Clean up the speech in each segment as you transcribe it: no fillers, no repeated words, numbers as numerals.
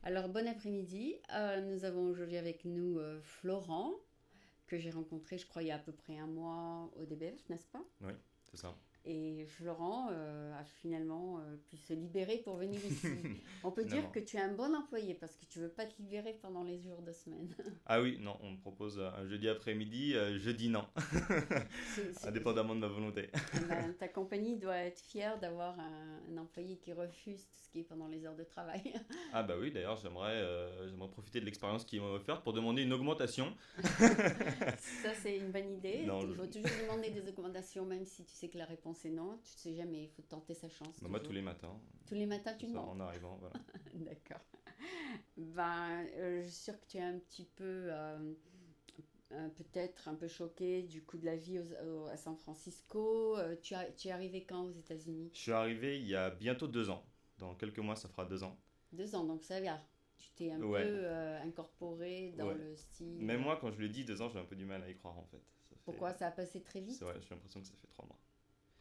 Alors, bon après-midi. Nous avons aujourd'hui avec nous Florent, que j'ai rencontré, je crois, il y a à peu près un mois au DBF, n'est-ce pas? Oui, c'est ça. Et Florent a finalement pu se libérer pour venir ici. On peut dire Finalement. que tu es un bon employé parce que tu veux pas te libérer pendant les jours de semaine. Ah oui, non, on me propose un jeudi après-midi, jeudi non, C'est- c'est- indépendamment de ma volonté. eh ben, ta compagnie doit être fière d'avoir un employé qui refuse tout ce qui est pendant les heures de travail. Ah bah oui, d'ailleurs, j'aimerais profiter de l'expérience qu'ils m'ont offerte pour demander une augmentation. Ça, c'est une bonne idée. Non, Il faut toujours demander des recommandations, même si tu sais que la réponse est non. Tu ne sais jamais, il faut tenter sa chance bah moi tous toujours. les matins, Tous les matins, tu c'est ça, demandes. en arrivant, voilà. D'accord. Je suis sûre que tu es un petit peu, peut-être un peu choqué du coût de la vie à San Francisco. Tu es arrivé quand aux États-Unis? Je suis arrivé il y a bientôt 2 ans. Dans quelques mois, ça fera 2 ans. 2 ans, donc ça va. Tu t'es un peu Ouais, incorporé dans ouais. le style. Même moi, quand je le dis 2 ans, j'ai un peu du mal à y croire en fait. Pourquoi ça a passé très C'est vite? vrai, j'ai l'impression que ça fait 3 mois.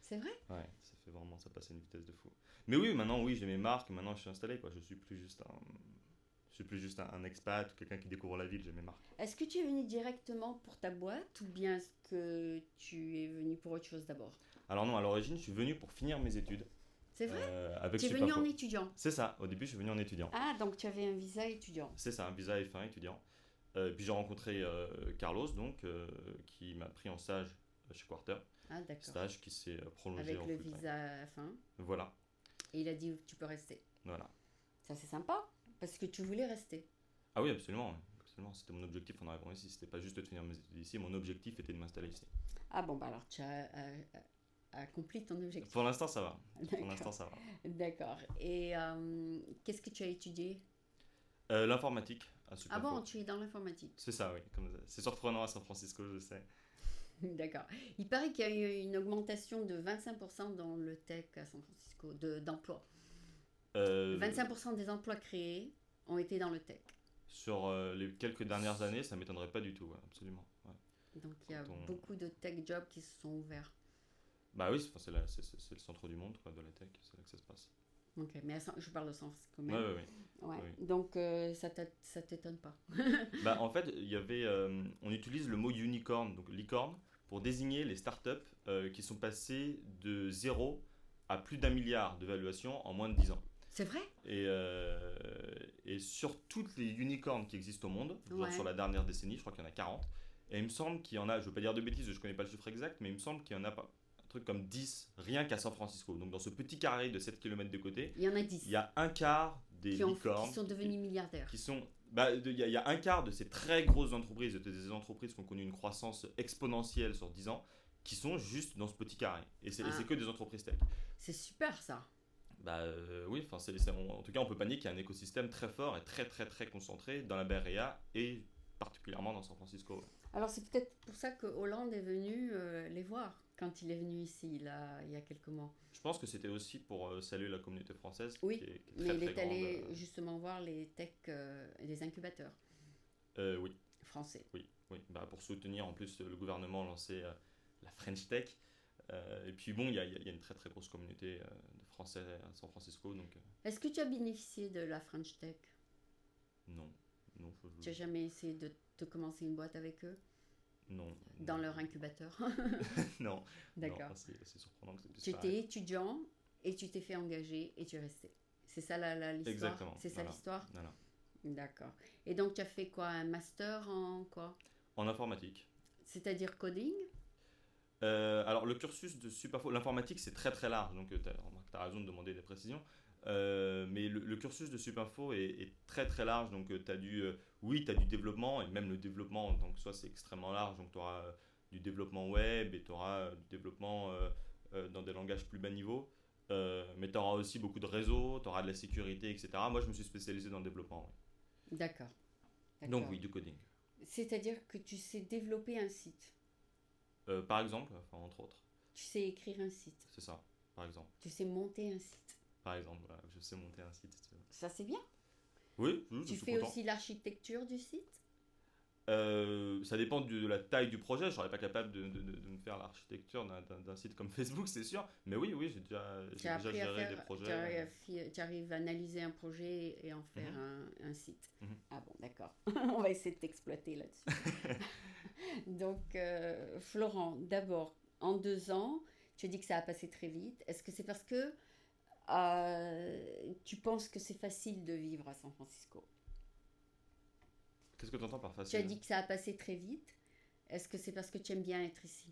C'est vrai? Ouais, ça fait vraiment, ça passe à une vitesse de fou. Mais oui, maintenant, oui, j'ai mes marques, maintenant je suis installé, quoi. Je suis plus juste un expat ou quelqu'un qui découvre la ville, j'ai mes marques. Est-ce que tu es venu directement pour ta boîte ou bien est-ce que tu es venu pour autre chose d'abord? Alors non, à l'origine, je suis venu pour finir mes études C'est vrai? avec Tu es venu en Supinfo. étudiant. C'est ça, au début, je suis venu en étudiant. Ah, donc tu avais un visa étudiant. C'est ça, un visa F1 étudiant. Puis j'ai rencontré Carlos, donc, qui m'a pris en stage chez Quarter. Ah, d'accord. Stage qui s'est prolongé Avec en le full-time. visa fin. Voilà, Et il a dit tu peux rester. voilà. Ça, c'est sympa. Parce que tu voulais rester. Ah oui, absolument, ouais, absolument. C'était mon objectif en arrivant ici. C'était pas juste de finir mes études ici, mon objectif était de m'installer ici. Ah bon, bah alors tu as accompli ton Pour objectif. l'instant, ça va. Pour D'accord. l'instant, ça va. D'accord. Et qu'est-ce que tu as étudié? L'informatique à Ah bon, Supinfo. tu es dans l'informatique. C'est ça, oui. C'est surprenant à San Francisco, je sais. D'accord. Il paraît qu'il y a eu une augmentation de 25% dans le tech à San Francisco d'emplois. Euh, 25% des emplois créés ont été dans le tech. sur les quelques dernières années, ça m'étonnerait pas du tout, ouais, absolument. Ouais. Donc il y a Quand on... beaucoup de tech jobs qui se sont ouverts. Bah oui, c'est le centre du monde, quoi, de la tech, c'est là que ça se passe. Ok, mais je parle de San Francisco Ouais, même. ouais, ouais. Ouais. Oui. Donc ça t'étonne pas. Bah en fait, on utilise le mot unicorn, donc licorne, pour désigner les startups qui sont passées de 0 à plus d'1 milliard de valuation en moins de 10 ans. C'est vrai? Et sur toutes les unicorns qui existent au monde, genre sur Ouais. la dernière décennie, je crois qu'il y en a 40. Et il me semble qu'il y en a, je ne veux pas dire de bêtises, je ne connais pas le chiffre exact, mais il me semble qu'il y en a pas, un truc comme 10 rien qu'à San Francisco. Donc dans ce petit carré de 7 kilomètres de côté, Il y en a il 10 y a un quart des qui licornes sont devenus milliardaires. qui sont. Bah, il y a un quart de ces très grosses entreprises, des entreprises qui ont connu une croissance exponentielle sur 10 ans, qui sont juste dans ce petit carré. Et c'est Ah, que des entreprises tech. c'est super ça. Bah oui, enfin, en tout cas, on peut pas nier qu'il y a un écosystème très fort et très très très concentré dans la Bay Area et particulièrement dans San Francisco. Ouais. Alors c'est peut-être pour ça que Hollande est venu les voir quand il est venu ici, là, il y a quelques mois. Je pense que c'était aussi pour saluer la communauté française Oui, qui est mais très il très est grande. allé justement voir les tech, les incubateurs Oui, français. oui, oui. Bah, pour soutenir, en plus, le gouvernement a lancé la French Tech. Et puis bon, il y a une très très grosse communauté de Français à San Francisco, donc Est-ce que tu as bénéficié de la French Tech? non, non, Tu as jamais essayé de commencer une boîte avec eux non, dans non, leur incubateur? non, non, D'accord. c'est surprenant que ça puisse Tu faire. étais étudiant et tu t'es fait engager et tu es resté. C'est ça l'histoire? Exactement, C'est ça voilà, l'histoire? voilà. D'accord. Et donc tu as fait quoi? Un master en quoi? En informatique. C'est-à-dire coding? Alors le cursus de Supinfo, l'informatique c'est très très large, donc tu as raison de demander des précisions. Mais le cursus de Supinfo est très très large, donc oui, tu as du développement, et même le développement en tant que soi c'est extrêmement large, donc tu auras du développement web et tu auras du développement dans des langages plus bas niveau. Mais tu auras aussi beaucoup de réseaux, tu auras de la sécurité, etc. Moi je me suis spécialisé dans le développement, D'accord. oui. Donc D'accord. oui, du coding. C'est-à-dire que tu sais développer un site. Par exemple, enfin entre autres, Tu sais écrire un site. c'est ça, par exemple. Tu sais monter un site. Par exemple, voilà, je sais monter un site, si tu veux. Ça, c'est bien. Oui, oui, je Tu suis fais content. aussi l'architecture du site. Ça dépend de la taille du projet. Je ne serais pas capable de me faire l'architecture d'un site comme Facebook, c'est sûr. Mais oui, oui, Tu j'ai as déjà appris à géré des faire, projets. tu arrives à analyser un projet et en faire Mhm, un site. mhm. Ah bon, d'accord. On va essayer de t'exploiter là-dessus. Donc, Florent, d'abord, en 2 ans, tu as dit que ça a passé très vite. Est-ce que c'est parce que tu penses que c'est facile de vivre à San Francisco? Qu'est-ce que tu entends par Tu as facile? dit que ça a passé très vite. Est-ce que c'est parce que tu aimes bien être ici?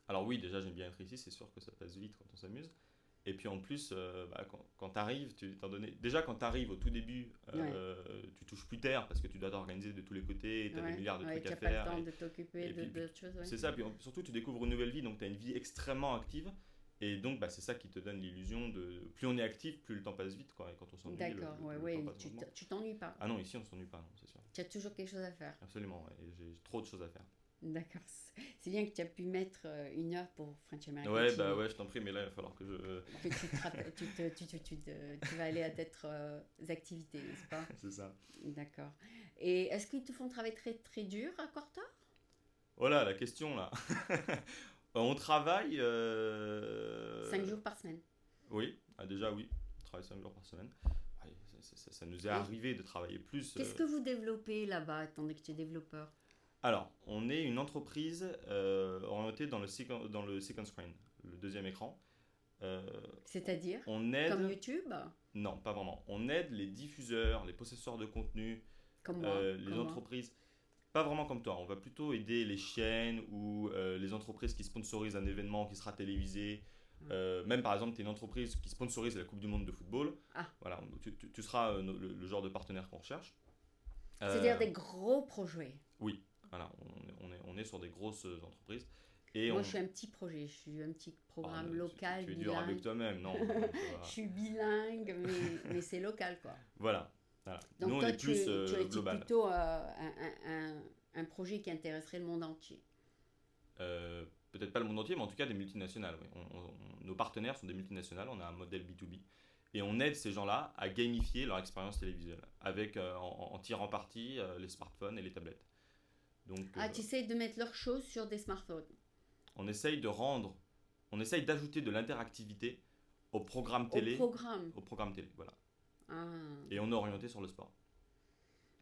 Alors oui, déjà j'aime bien être ici, c'est sûr que ça passe vite quand on s'amuse. Et puis en plus, quand tu arrives, étant donné, déjà quand tu arrives au tout début, Ouais, tu touches plus terre parce que tu dois t'organiser de tous les côtés, tu as des ouais, milliards de ouais, trucs tu à n'as pas le faire. temps de t'occuper Et puis d'autres choses, ouais. c'est ça, puis surtout tu découvres une nouvelle vie, donc tu as une vie extrêmement active. Et donc c'est ça qui te donne l'illusion de plus on est actif, plus le temps passe vite, quoi. Et quand on s'ennuie, D'accord, ouais, le temps ouais, passe lentement. tu t'ennuies pas. Ah non, ici on s'ennuie pas, non, c'est sûr. Tu as toujours quelque chose à faire. Absolument, ouais. Et j'ai trop de choses à faire. D'accord. C'est bien que tu as pu mettre 1 heure pour French American Ouais, bah TV. ouais, je t'en prie, mais là il va falloir que je. Que tu, te rappelles- tu vas aller à d'autres activités, n'est-ce pas? C'est ça. D'accord. Et est-ce qu'ils te font travailler très, très dur à Quarter? Voilà la question là. On travaille. 5 jours par semaine. Oui, déjà oui, on travaille 5 jours par semaine. Ouais, ça nous est Et arrivé de travailler plus. qu'est-ce que vous développez là-bas, étant donné que tu es développeur? Alors, on est une entreprise orientée dans le second screen, le deuxième écran. Euh, C'est-à-dire, on comme aide, YouTube, non, pas vraiment. On aide les diffuseurs, les possesseurs de contenu, les comme moi. entreprises. Pas vraiment comme toi. On va plutôt aider les chaînes ou les entreprises qui sponsorisent un événement qui sera télévisé. Ouais. Même par exemple, tu es une entreprise qui sponsorise la Coupe du Monde de football. Ah, Voilà, tu seras le genre de partenaire qu'on recherche. c'est-à-dire Euh, des gros projets. oui, voilà, on est sur des grosses entreprises. Et Moi, on, je suis un petit projet, je suis un petit oh, programme local, tu es dur avec bilingue. toi-même, non, Je suis bilingue, mais c'est local, quoi. voilà, voilà. Nous, Donc on toi, est plus tu as dit global. plutôt un projet qui intéresserait le monde entier. Peut-être pas le monde entier, mais en tout cas des multinationales. Oui. Nos partenaires sont des multinationales, on a un modèle B2B. Et on aide ces gens-là à gamifier leur expérience télévisuelle, avec, en tirant parti les smartphones et les tablettes. Donc, Ah, tu essayes de mettre leurs choses sur des smartphones. on essaye de rendre, on essaye d'ajouter de l'interactivité au programme Au télé, programme. voilà. Ah, Et on est orienté sur le sport.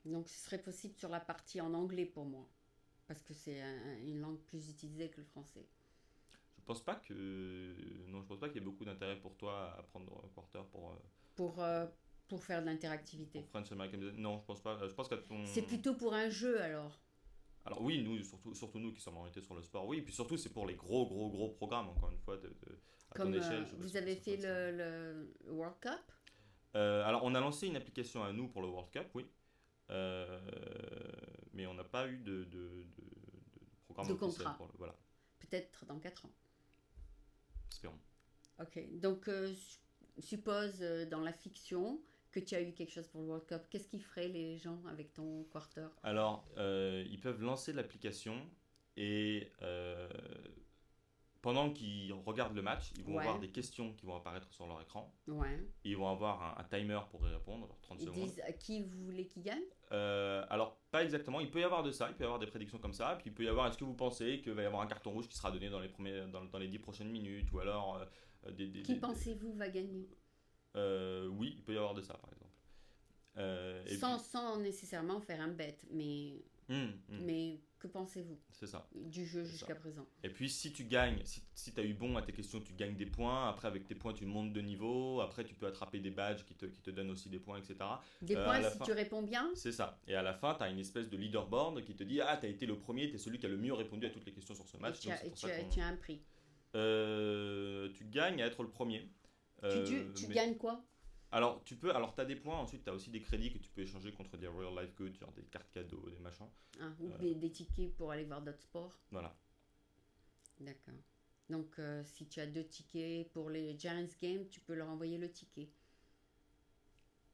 donc ce serait possible sur la partie en anglais pour moi. Parce que c'est une langue plus utilisée que le français. Je pense pas que, non, je pense pas qu'il y ait beaucoup d'intérêt pour toi à prendre Quarter Pour, euh, pour faire de pour l'interactivité. French American Business. Non, je pense pas. Je pense qu'à ton, C'est plutôt pour un jeu alors. alors oui, nous, surtout nous qui sommes orientés sur le sport, oui, et puis surtout c'est pour les gros programmes, encore une fois, à ton Comme échelle, je sais pas vous si avez ça peut fait être ça. le World Cup Alors on a lancé une application à nous pour le World Cup, oui, Euh, mais on n'a pas eu de programme de officiel contrat. pour le... Voilà, Peut-être dans 4 ans. espérons. Ok, donc suppose dans la fiction que tu as eu quelque chose pour le World Cup. Qu'est-ce qu'ils feraient les gens avec ton quarter? Alors, ils peuvent lancer l'application et pendant qu'ils regardent le match, ils vont avoir Ouais, des questions qui vont apparaître sur leur écran. ouais. Ils vont avoir un timer pour y répondre, alors 30 Ils secondes. disent à qui vous voulez qui gagne? Alors, pas exactement. Il peut y avoir de ça, il peut y avoir des prédictions comme ça. Puis il peut y avoir, est-ce que vous pensez qu'il va y avoir un carton rouge qui sera donné dans les 10 prochaines minutes? Ou alors, Qui pensez-vous va gagner? oui, il peut y avoir de ça, par exemple. Et puis, Sans nécessairement faire un bet, hum, hum, mais que pensez-vous c'est ça. du jeu C'est ça. jusqu'à présent? Et puis si tu gagnes, si tu as eu bon à tes questions, tu gagnes des points. Après, avec tes points, tu montes de niveau. Après, tu peux attraper des badges qui te donnent aussi des points, etc. Des À points la si fin, tu réponds bien? c'est ça. Et à la fin, tu as une espèce de leaderboard qui te dit, ah, tu as été le premier, tu es celui qui a le mieux répondu à toutes les questions sur ce Et match. Donc c'est pour ça qu'on... tu as un prix. Tu gagnes à être le premier. Tu Mais... gagnes quoi? Alors, tu as des points. Ensuite, tu as aussi des crédits que tu peux échanger contre des real life goods, genre des cartes cadeaux, des machins. Ah, ou Euh, des tickets pour aller voir d'autres sports? voilà. D'accord. Donc, si tu as 2 tickets pour les Giants Games, tu peux leur envoyer le ticket.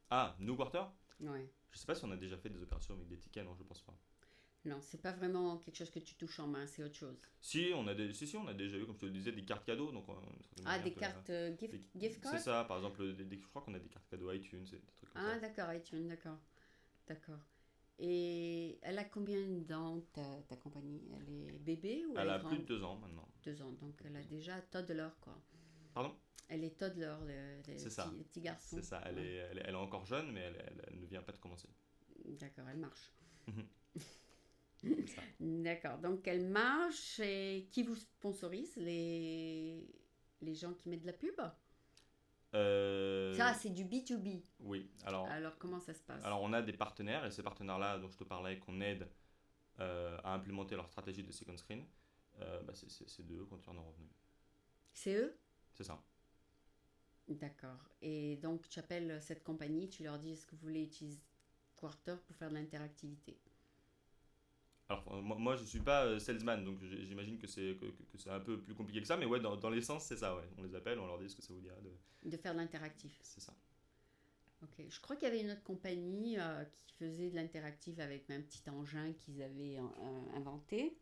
Ah, New Quarter? Ouais. Je sais pas si on a déjà fait des opérations avec des tickets, non, je pense pas. Non, c'est pas vraiment quelque chose que tu touches en main, c'est autre chose. Si, on a déjà eu, comme je te le disais, des cartes cadeaux. Donc, d'une certaine Ah, manière, des cartes gift c'est cards? ça, par exemple, je crois qu'on a des cartes cadeaux iTunes, des trucs comme Ah, ça. d'accord, iTunes, d'accord. D'accord. Et elle a combien dans ta compagnie? Elle est bébé ou Elle elle est a plus de grande? 2 ans maintenant. 2 ans, donc elle a déjà toddler, quoi. Pardon? Elle est toddler, C'est ça. les petits garçons. C'est ça. Ouais. Elle est encore jeune, mais elle ne vient pas de commencer. D'accord, elle marche. C'est ça. D'accord, donc elle marche et qui vous sponsorise? Les gens qui mettent de la pub? Ça, c'est du B2B. Oui. Alors, comment ça se passe? Alors, on a des partenaires, et ces partenaires-là dont je te parlais, qu'on aide à implémenter leur stratégie de second screen, c'est d'eux qu'on tire nos revenus. C'est eux? C'est ça. D'accord. Et donc, tu appelles cette compagnie, tu leur dis, est-ce que vous voulez utiliser Quarter pour faire de l'interactivité? Alors, moi je suis pas salesman, donc j'imagine que c'est un peu plus compliqué que ça, mais ouais, dans l'essence, c'est ça, ouais. On les appelle, on leur dit ce que ça vous dirait de. De faire de l'interactif. C'est ça. Ok. Je crois qu'il y avait une autre compagnie qui faisait de l'interactif avec un petit engin qu'ils avaient inventé.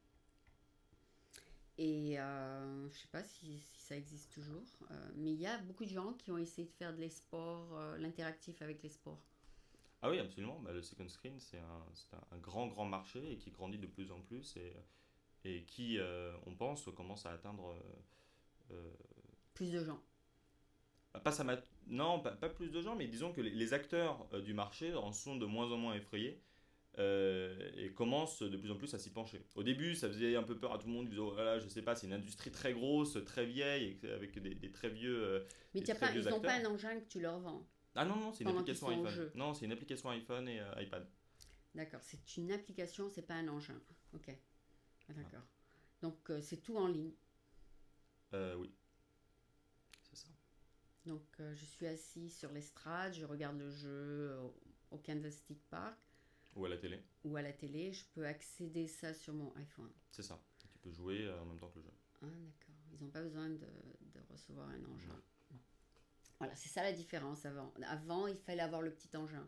Et je ne sais pas si ça existe toujours, mais il y a beaucoup de gens qui ont essayé de faire de l'e-sport, l'interactif avec les sports. Ah oui, absolument. Le second screen, c'est un grand, grand marché et qui grandit de plus en plus et qui, on pense, commence à atteindre. euh, Plus de gens. pas ça non, pas plus de gens, mais disons que les acteurs du marché en sont de moins en moins effrayés et commencent de plus en plus à s'y pencher. Au début, ça faisait un peu peur à tout le monde. Ils disaient, oh là là, je sais pas, c'est une industrie très grosse, très vieille, avec des très vieux, Mais des très vieux ils n'ont pas acteurs. un engin que tu leur vends Ah non, non, c'est une pendant qu'ils application sont au iPhone. jeu. Non, c'est une application iPhone et iPad. D'accord, c'est une application, c'est pas un engin. Ok, ah, d'accord. Donc c'est tout en ligne. Oui, c'est ça. Donc je suis assis sur l'estrade, je regarde le jeu au Candlestick Park Ou à la télé, ou à la télé, je peux accéder ça sur mon iPhone. c'est ça. Tu peux jouer en même temps que le jeu. Ah d'accord, ils n'ont pas besoin de recevoir un engin. Non. Voilà, c'est ça la différence avant. Avant, il fallait avoir le petit engin.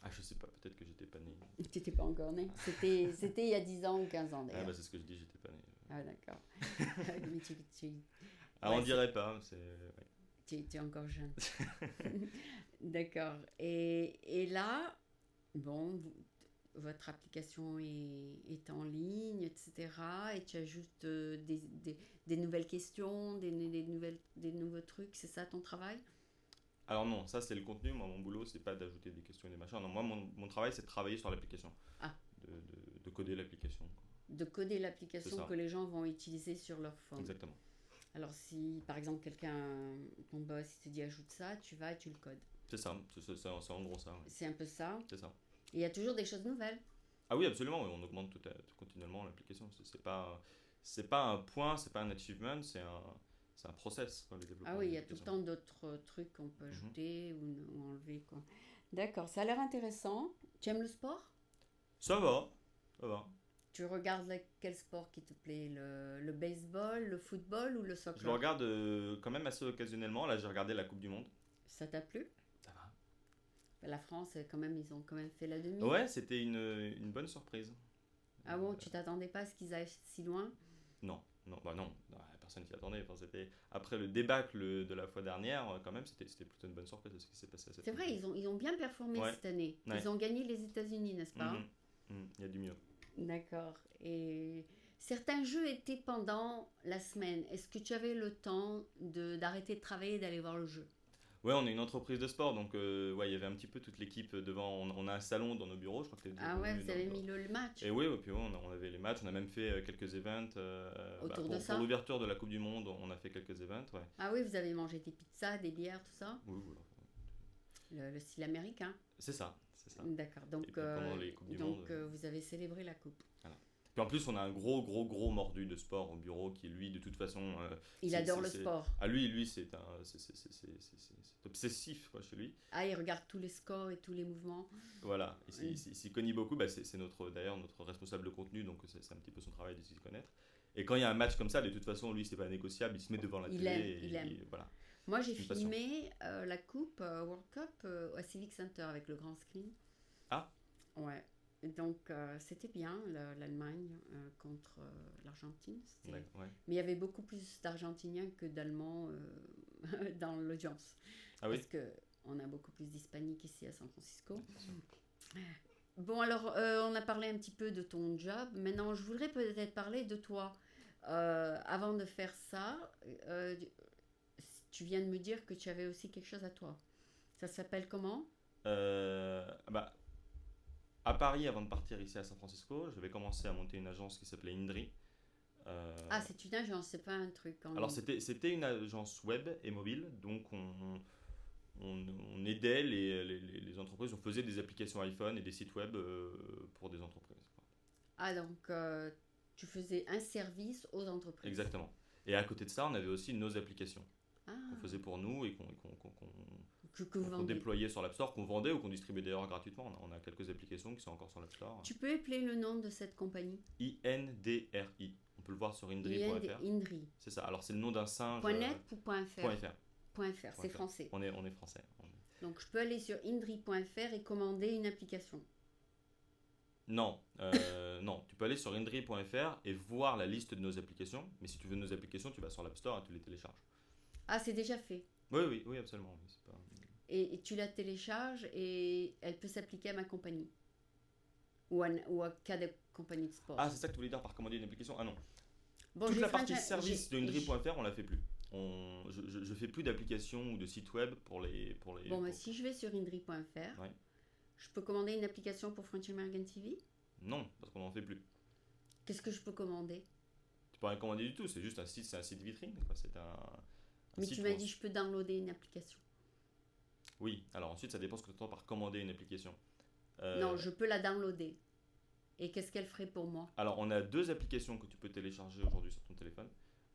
Ah, je sais pas, peut-être que j'étais pas né. Tu n'étais pas encore né. C'était il y a 10 ans ou 15 ans Ah, d'ailleurs. c'est ce que je dis, j'étais pas né. Ah d'accord. Mais Ah, ouais, on dirait pas, c'est. Ouais. tu es encore jeune. D'accord. Et là, bon, votre application est en ligne, etc. Et tu ajoutes des nouvelles questions, des nouveaux trucs. C'est ça ton travail? Alors non, ça c'est le contenu. Moi, mon boulot, c'est pas d'ajouter des questions et des machins. Non, moi, mon travail, c'est de travailler sur l'application. Ah, De coder l'application, quoi. de coder C'est l'application ça. que les gens vont utiliser sur leur phone. Exactement. Alors si, par exemple, ton boss, il te dit ajoute ça, tu vas et tu le codes. C'est ça. C'est en gros ça. Ouais. C'est un peu ça. C'est ça. Et il y a toujours des choses nouvelles. Ah oui, absolument. Oui, on augmente continuellement l'application. C'est pas un point, c'est pas un achievement, c'est un process dans les développements. Ah oui, il y a tout le d'application. temps d'autres trucs qu'on peut Mhm. ajouter ou enlever, quoi. D'accord, ça a l'air intéressant. Tu aimes le sport? Ça va. Ça va. Tu regardes quel sport qui te plaît? Le baseball, le football ou le Je le soccer? regarde quand même assez occasionnellement. Là, j'ai regardé la Coupe du Monde. Ça t'a plu? Ça va. La France, quand même, ils ont quand même fait la demi. Ouais, c'était une bonne surprise. Ah bon, tu t'attendais pas à ce qu'ils aillent si loin? Non, non, bah non, non, personne s'y attendait. Enfin, c'était après le débâcle de la fois dernière, quand même, c'était plutôt une bonne surprise de ce qui s'est passé à cette C'est vrai, Coupe. ils ont bien performé Ouais. cette année. Ouais. Ils ont gagné les États-Unis, n'est-ce pas? Mhm. Il y a du mieux. D'accord. Et certains jeux étaient pendant la semaine. Est-ce que tu avais le temps d'arrêter de travailler et d'aller voir le jeu? Ouais, on est une entreprise de sport, donc ouais, il y avait un petit peu toute l'équipe devant. On a un salon dans nos bureaux, je crois que tu Ah ouais, vous avez mis le match Et oui, puis ouais, on avait les matchs, on a même fait quelques events. autour de pour ça? l'ouverture de la Coupe du Monde, on a fait quelques events, ouais. Ah oui, vous avez mangé des pizzas, des bières, tout ça? Oui, voilà. Le style américain. C'est ça, c'est ça. D'accord. Et Donc, puis pendant les Coupes du Monde. vous avez célébré la coupe. Voilà. Puis en plus, on a un gros mordu de sport au bureau qui, lui, de toute façon. Il adore le sport. Ah, lui, c'est obsessif, quoi, chez lui. Ah, il regarde tous les scores et tous les mouvements. Voilà, Oui. il s'y connaît beaucoup. Bah, c'est d'ailleurs notre responsable de contenu, donc c'est un petit peu son travail de s'y connaître. Et quand il y a un match comme ça, de toute façon, lui, c'est pas négociable, il se met devant la Il télé. aime, il aime. Voilà. Moi, j'ai C'est une passion. filmé la coupe World Cup à Civic Center avec le grand screen. Ah, Ouais. Et donc, c'était bien, l'Allemagne contre l'Argentine. ouais. Mais il y avait beaucoup plus d'Argentiniens que d'Allemands dans l'audience. Ah oui. Parce qu'on a beaucoup plus d'Hispaniques ici à San Francisco. Bon, alors, on a parlé un petit peu de ton job. Maintenant, je voudrais peut-être parler de toi. Avant de faire ça, euh, tu viens de me dire que tu avais aussi quelque chose à toi. Ça s'appelle comment? Bah, à Paris, avant de partir ici à San Francisco, j'avais commencé à monter une agence qui s'appelait Indri. Ah, Euh, c'est une agence, c'est pas un truc en alors, ligne. c'était une agence web et mobile, donc on aidait les entreprises, on faisait des applications iPhone et des sites web pour des entreprises. Ah, donc, tu faisais un service aux entreprises. Exactement. Et à côté de ça, on avait aussi nos applications qu'on Ah, faisait pour nous et que vous qu'on vendez. déployait sur l'App Store, qu'on vendait ou qu'on distribuait d'ailleurs gratuitement. On a quelques applications qui sont encore sur l'App Store. Tu peux appeler le nom de cette compagnie? INDRI. On peut le voir sur indri.fr. Indri. C'est ça. Alors, c'est le nom d'un singe. .net ou .fr? .fr. .fr, c'est .fr. français. On est français. Donc, je peux aller sur indri.fr et commander une application. Non, non, tu peux aller sur indri.fr et voir la liste de nos applications. Mais si tu veux nos applications, tu vas sur l'App Store et tu les télécharges. Ah, c'est déjà fait. Oui, oui, oui, absolument. Oui, c'est pas... Et tu la télécharges et elle peut s'appliquer à ma compagnie. Ou à cas de compagnie de sport. Ah, c'est ça que tu voulais dire par commander une application? Ah non. Bon, Toute j'ai la fait partie service de Indri.fr, on la fait plus. Je fais plus d'applications ou de sites web Bon, mais si je vais sur indri.fr, Ouais. je peux commander une application pour French American TV. Non, parce qu'on n'en fait plus. Qu'est-ce que je peux commander? Tu peux rien commander du tout, c'est juste un site, c'est un site vitrine. Quoi. C'est un Mais site tu où m'as dit je peux downloader une application. Oui, alors ensuite ça dépend ce que tu entends par commander une application. Non, Euh, je peux la downloader. Et qu'est-ce qu'elle ferait pour moi? alors on a deux applications que tu peux télécharger aujourd'hui sur ton téléphone.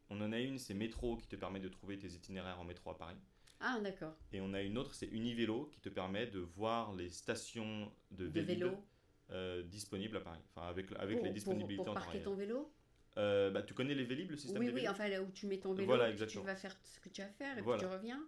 On en a une, c'est Métro qui te permet de trouver tes itinéraires en métro à Paris. Ah, d'accord. Et on a une autre, c'est Univélo qui te permet de voir les stations de De Vélib vélo. disponibles à Paris. Enfin, avec les disponibilités Pour en temps parquer réel. ton vélo? Bah, tu connais les Vélib, le système Oui, des oui, Vélib? enfin là où tu mets ton vélo, Voilà, puis tu exactement. vas faire ce que tu as à faire, et puis tu Voilà. reviens.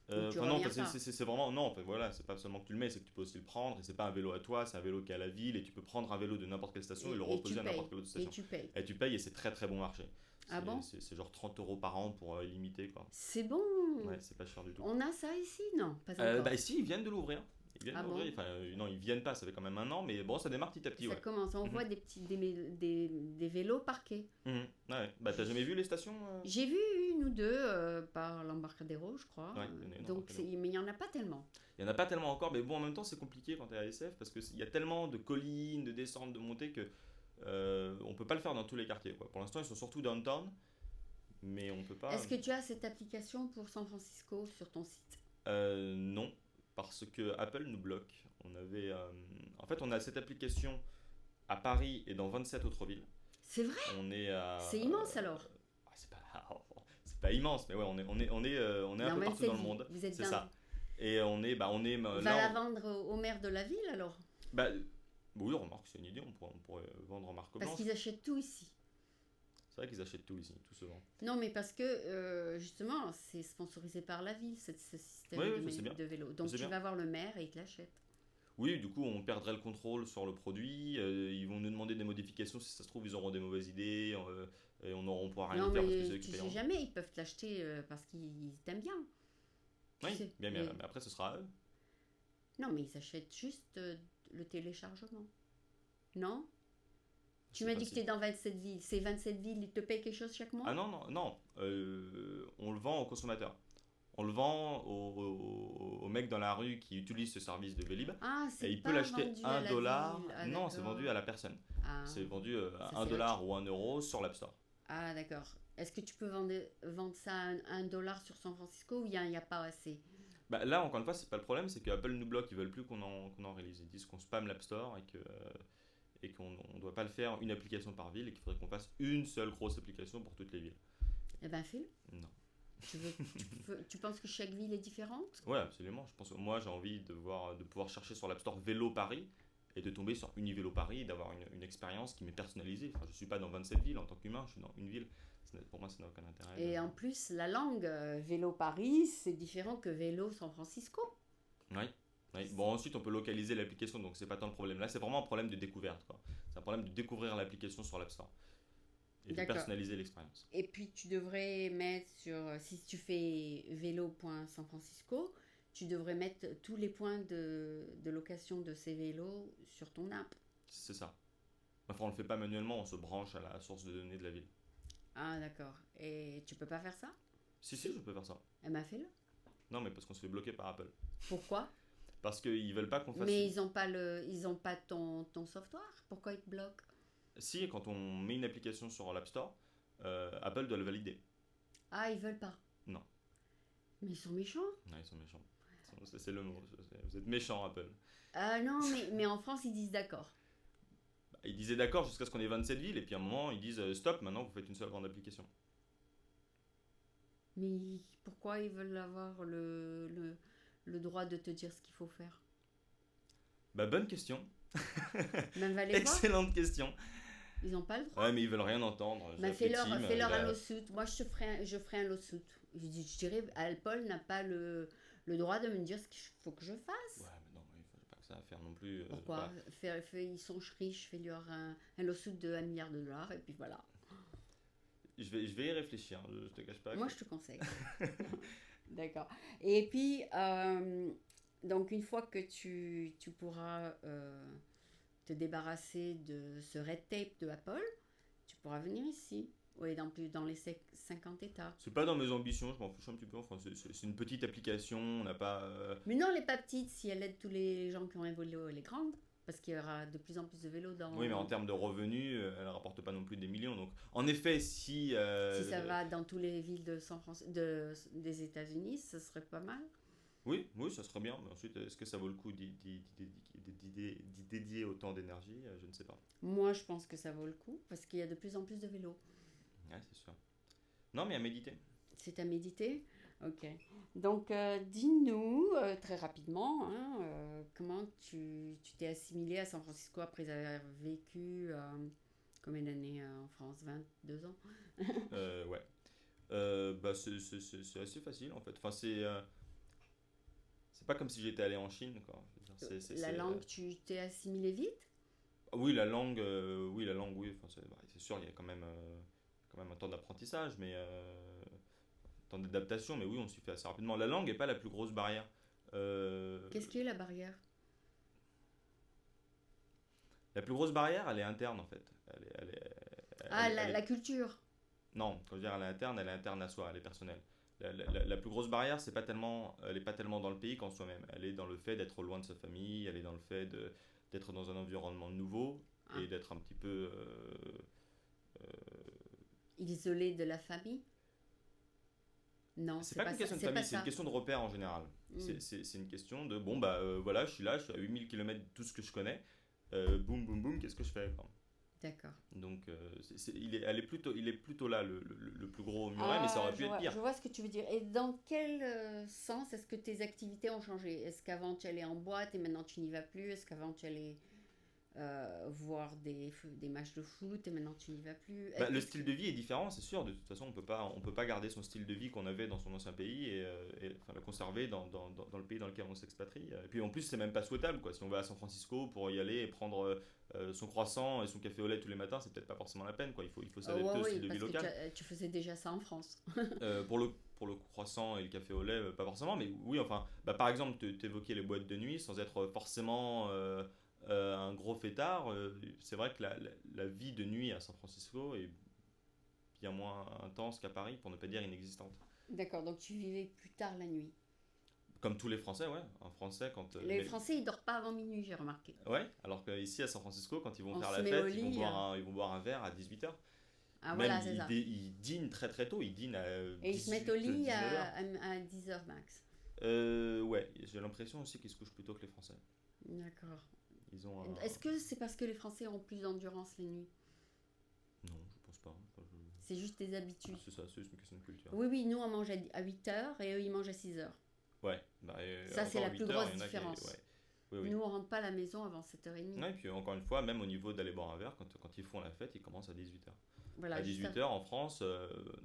Ou tu Enfin, non, reviens parce que pas. c'est vraiment non. En fait, voilà, c'est pas seulement que tu le mets, c'est que tu peux aussi le prendre. Et c'est pas un vélo à toi, c'est un vélo qui est à la ville. Et tu peux prendre un vélo de n'importe quelle station et le Et tu reposer à n'importe payes. quelle autre Et station. tu payes. Et tu payes et c'est très très bon marché. Ah bon? C'est genre 30 € par an pour limiter quoi. C'est bon. Ouais, c'est pas cher du tout. On a ça ici? Non, pas encore. Bah si, ils viennent de l'ouvrir. Ils viennent Ah de bon? l'ouvrir. Enfin, non, ils viennent pas, ça fait quand même un an, mais bon, ça démarre petit à petit, Ça ouais. commence. On Mhm. voit des vélos parqués. Mhm. Ouais. Bah t'as jamais vu les stations J'ai vu une ou deux par l'Embarcadero, je crois. Ouais, il y en a une en Donc, Embarcadero. mais il n'y en a pas tellement. Il y en a pas tellement encore, mais bon, en même temps, c'est compliqué quand t'es à SF parce qu'il y a tellement de collines, de descentes, de montées que on peut pas le faire dans tous les quartiers, quoi. Pour l'instant, ils sont surtout downtown, mais on peut pas. Est-ce que tu as cette application pour San Francisco sur ton site? Non, parce que Apple nous bloque. En fait, on a cette application à Paris et dans 27 autres villes. C'est vrai? On est à. C'est immense alors. C'est pas, c'est pas immense, mais ouais, on est un Dans peu partout 27 dans le villes. monde. Vous êtes C'est dans. ça. Et Va là, la vendre au maire de la ville alors? bah, oui, remarque, c'est une idée, on pourrait vendre en marque Parce blanche. qu'ils achètent tout ici. C'est vrai qu'ils achètent tout ici, tout souvent. Non, mais parce que justement, c'est sponsorisé par la ville, ce système Oui, oui, je sais bien. de vélo. Donc Je sais tu bien. vas voir le maire et il te l'achète. Oui, du coup, on perdrait le contrôle sur le produit. Ils vont nous demander des modifications. Si ça se trouve, ils auront des mauvaises idées et on pourra rien Non, y faire parce que c'est mais eux qui tu sais paieront. jamais, ils peuvent te l'acheter parce qu'ils t'aiment bien. Tu Oui, sais. bien, bien. Mais après, ce sera à eux. Non, mais ils achètent juste le téléchargement. Non? Je Tu sais m'as pas dit que si- tu es dans 27 villes. Ces 27 villes, ils te payent quelque chose chaque Ah mois? non, non, non. On le vend aux consommateurs. On le vend au mec dans la rue qui utilise ce service de Vélib. Ah, Et c'est il peut pas l'acheter vendu à 1 la dollar. ville. Ah, Non, c'est d'accord. vendu à la personne. Ah, C'est vendu ça, à 1 c'est dollar ou 1 € sur l'App Store. ah, d'accord. Est-ce que tu peux vendre ça à un dollar sur San Francisco ou il n'y a pas assez? Bah, là, encore une fois, c'est pas le problème, c'est que Apple nous bloque, ils veulent plus qu'on en réalise. Ils disent qu'on spamme l'App Store et qu'on ne doit pas le faire une application par ville et qu'il faudrait qu'on fasse une seule grosse application pour toutes les villes. Eh ben, fais-le. Non. Tu penses que chaque ville est différente? Ouais, absolument. Je pense que moi, j'ai envie de pouvoir chercher sur l'App Store Vélo Paris et de tomber sur Univélo Paris et d'avoir une expérience qui m'est personnalisée. Enfin, je suis pas dans 27 villes en tant qu'humain, je suis dans une ville. Pour moi, ça n'a aucun intérêt. Et en plus, la langue vélo Paris, c'est différent que vélo San Francisco. Oui. Oui. Bon, ensuite, on peut localiser l'application, donc c'est pas tant le problème. Là, c'est vraiment un problème de découverte, quoi. C'est un problème de découvrir l'application sur l'App Store et de D'accord. personnaliser l'expérience. Et puis, tu devrais mettre sur, si tu fais vélo.san Francisco, tu devrais mettre tous les points de location de ces vélos sur ton app. C'est ça. Enfin, on le fait pas manuellement, on se branche à la source de données de la ville. Ah, d'accord. Et tu peux pas faire ça? Si, si, je peux faire ça. Eh ben, fais-le. Non, mais parce qu'on se fait bloquer par Apple. Pourquoi? Parce qu'ils veulent pas qu'on fasse. Mais ils ont pas ton software. Pourquoi ils te bloquent? Si, quand on met une application sur l'App Store, Apple doit le valider. Ah, ils veulent pas. Non. Mais ils sont méchants. Non, ils sont méchants. C'est le mot. Vous êtes méchants, Apple. Ah non, mais en France, ils disent d'accord. Ils disaient d'accord jusqu'à ce qu'on ait 27 villes, et puis à un moment, ils disent stop, maintenant vous faites une seule grande application. Mais pourquoi ils veulent avoir le droit de te dire ce qu'il faut faire? Bah, bonne question. Ben, va les voir. Excellente question. Ils n'ont pas le droit. Ouais, mais ils veulent rien entendre. Ben, J'ai appelé Tim, fais-leur il un a- lawsuit. Moi, je ferai un lawsuit. Je dirais, Apple n'a pas le droit de me dire ce qu'il faut que je fasse. Ouais, mais non, il faut pas que ça à faire non plus. Pourquoi? Ils sont riches, fais-leur un lawsuit de 1 milliard de dollars, et puis voilà. Je vais y réfléchir, je te cache pas. Moi, je te conseille. D'accord. Et puis, donc, une fois que tu pourras te débarrasser de ce red tape de Apple, tu pourras venir ici. Oui, dans les 50 États. C'est pas dans mes ambitions, je m'en fiche un petit peu. Enfin, c'est une petite application, on n'a pas. Mais non, elle n'est pas petite si elle aide tous les gens qui ont un vélo, elle est grande. Parce qu'il y aura de plus en plus de vélos dans. Oui, mais en termes de revenus, elle rapporte pas non plus des millions. Donc, en effet, si. Si ça va dans toutes les villes de des États-Unis, ce serait pas mal. Oui, oui, ça serait bien. Mais ensuite, est-ce que ça vaut le coup d'y dédier autant d'énergie? Je ne sais pas. Moi, je pense que ça vaut le coup parce qu'il y a de plus en plus de vélos. Ouais, c'est sûr. Non, mais à méditer. C'est à méditer. Ok. Donc, dis-nous très rapidement, hein, comment tu t'es assimilé à San Francisco après avoir vécu combien d'années en France? 22 ans? Ouais. Bah, c'est assez facile en fait. Enfin, c'est pas comme si j'étais allé en Chine, quoi. Je veux dire, La langue, tu t'es assimilé vite? Oui, la langue, oui. Enfin, c'est sûr, il y a quand même un temps d'apprentissage, mais un temps d'adaptation, mais oui, on s'y fait assez rapidement. La langue n'est pas la plus grosse barrière. Qu'est-ce qui est la barrière? La plus grosse barrière, elle est interne en fait. Ah, Elle est- la culture. Non, quand je veux dire elle est interne à soi, elle est personnelle. La plus grosse barrière, elle est pas tellement dans le pays qu'en soi-même. Elle est dans le fait d'être loin de sa famille, elle est dans le fait d'être dans un environnement nouveau Ah. et d'être un petit peu. Isolé de la famille? Non, C'est pas pas une ça. question de C'est pas famille, c'est une ça. question de repère en général. Hmm. C'est une question de bon, bah voilà, je suis là, je suis à 8000 km de tout ce que je connais. Boum, boum, boum, qu'est-ce que je fais quoi. D'accord. Donc, il est plutôt là le plus gros muret, mais ça aurait pu être pire. Je vois ce que tu veux dire. Et dans quel sens est-ce que tes activités ont changé? Est-ce qu'avant tu allais en boîte et maintenant tu n'y vas plus? Est-ce qu'avant tu allais voir des matchs de foot et maintenant tu n'y vas plus? Bah, le style de vie est différent, c'est sûr. De toute façon, on peut pas garder son style de vie qu'on avait dans son ancien pays enfin, le conserver dans le pays dans lequel on s'expatrie. Et puis en plus, c'est même pas souhaitable, quoi. Si on va à San Francisco pour y aller et prendre son croissant et son café au lait tous les matins, c'est peut-être pas forcément la peine, quoi. Il faut s'adapter Ouais, au oui, style de vie parce que local. tu faisais déjà ça en France. Pour le croissant et le café au lait, pas forcément, mais oui, enfin, bah, par exemple, t'évoquais les boîtes de nuit sans être forcément un gros fêtard. C'est vrai que la vie de nuit à San Francisco est bien moins intense qu'à Paris, pour ne pas dire inexistante. D'accord, donc tu vivais plus tard la nuit. Comme tous les Français, ouais. Un Français, Les Français, ils dorment pas avant minuit, j'ai remarqué. Ouais, alors qu'ici à San Francisco, quand ils vont On faire se la met fête, au ils vont lit. ils vont boire un verre à 18h. Ah Même voilà, c'est ça. ils dînent très très tôt, ils dînent à Et ils se mettent au lit 19h. à 10h max. Ouais, j'ai l'impression aussi qu'ils se couchent plus tôt que les Français. D'accord. Ils ont Est-ce que c'est parce que les Français ont plus d'endurance les nuits? Non, je pense pas. Enfin, C'est juste des habitudes. C'est ça, c'est juste une question de culture. Oui, oui, nous on mange à 8h et eux ils mangent à 6h. Ouais, bah, Ça, c'est encore la plus 8 heures, grosse il y en a différence. ouais. Oui, oui. Nous on rentre pas à la maison avant 7h30. Ouais, et puis encore une fois, même au niveau d'aller boire un verre, quand ils font la fête, ils commencent à 18h. Voilà, À juste 18h en France, t'es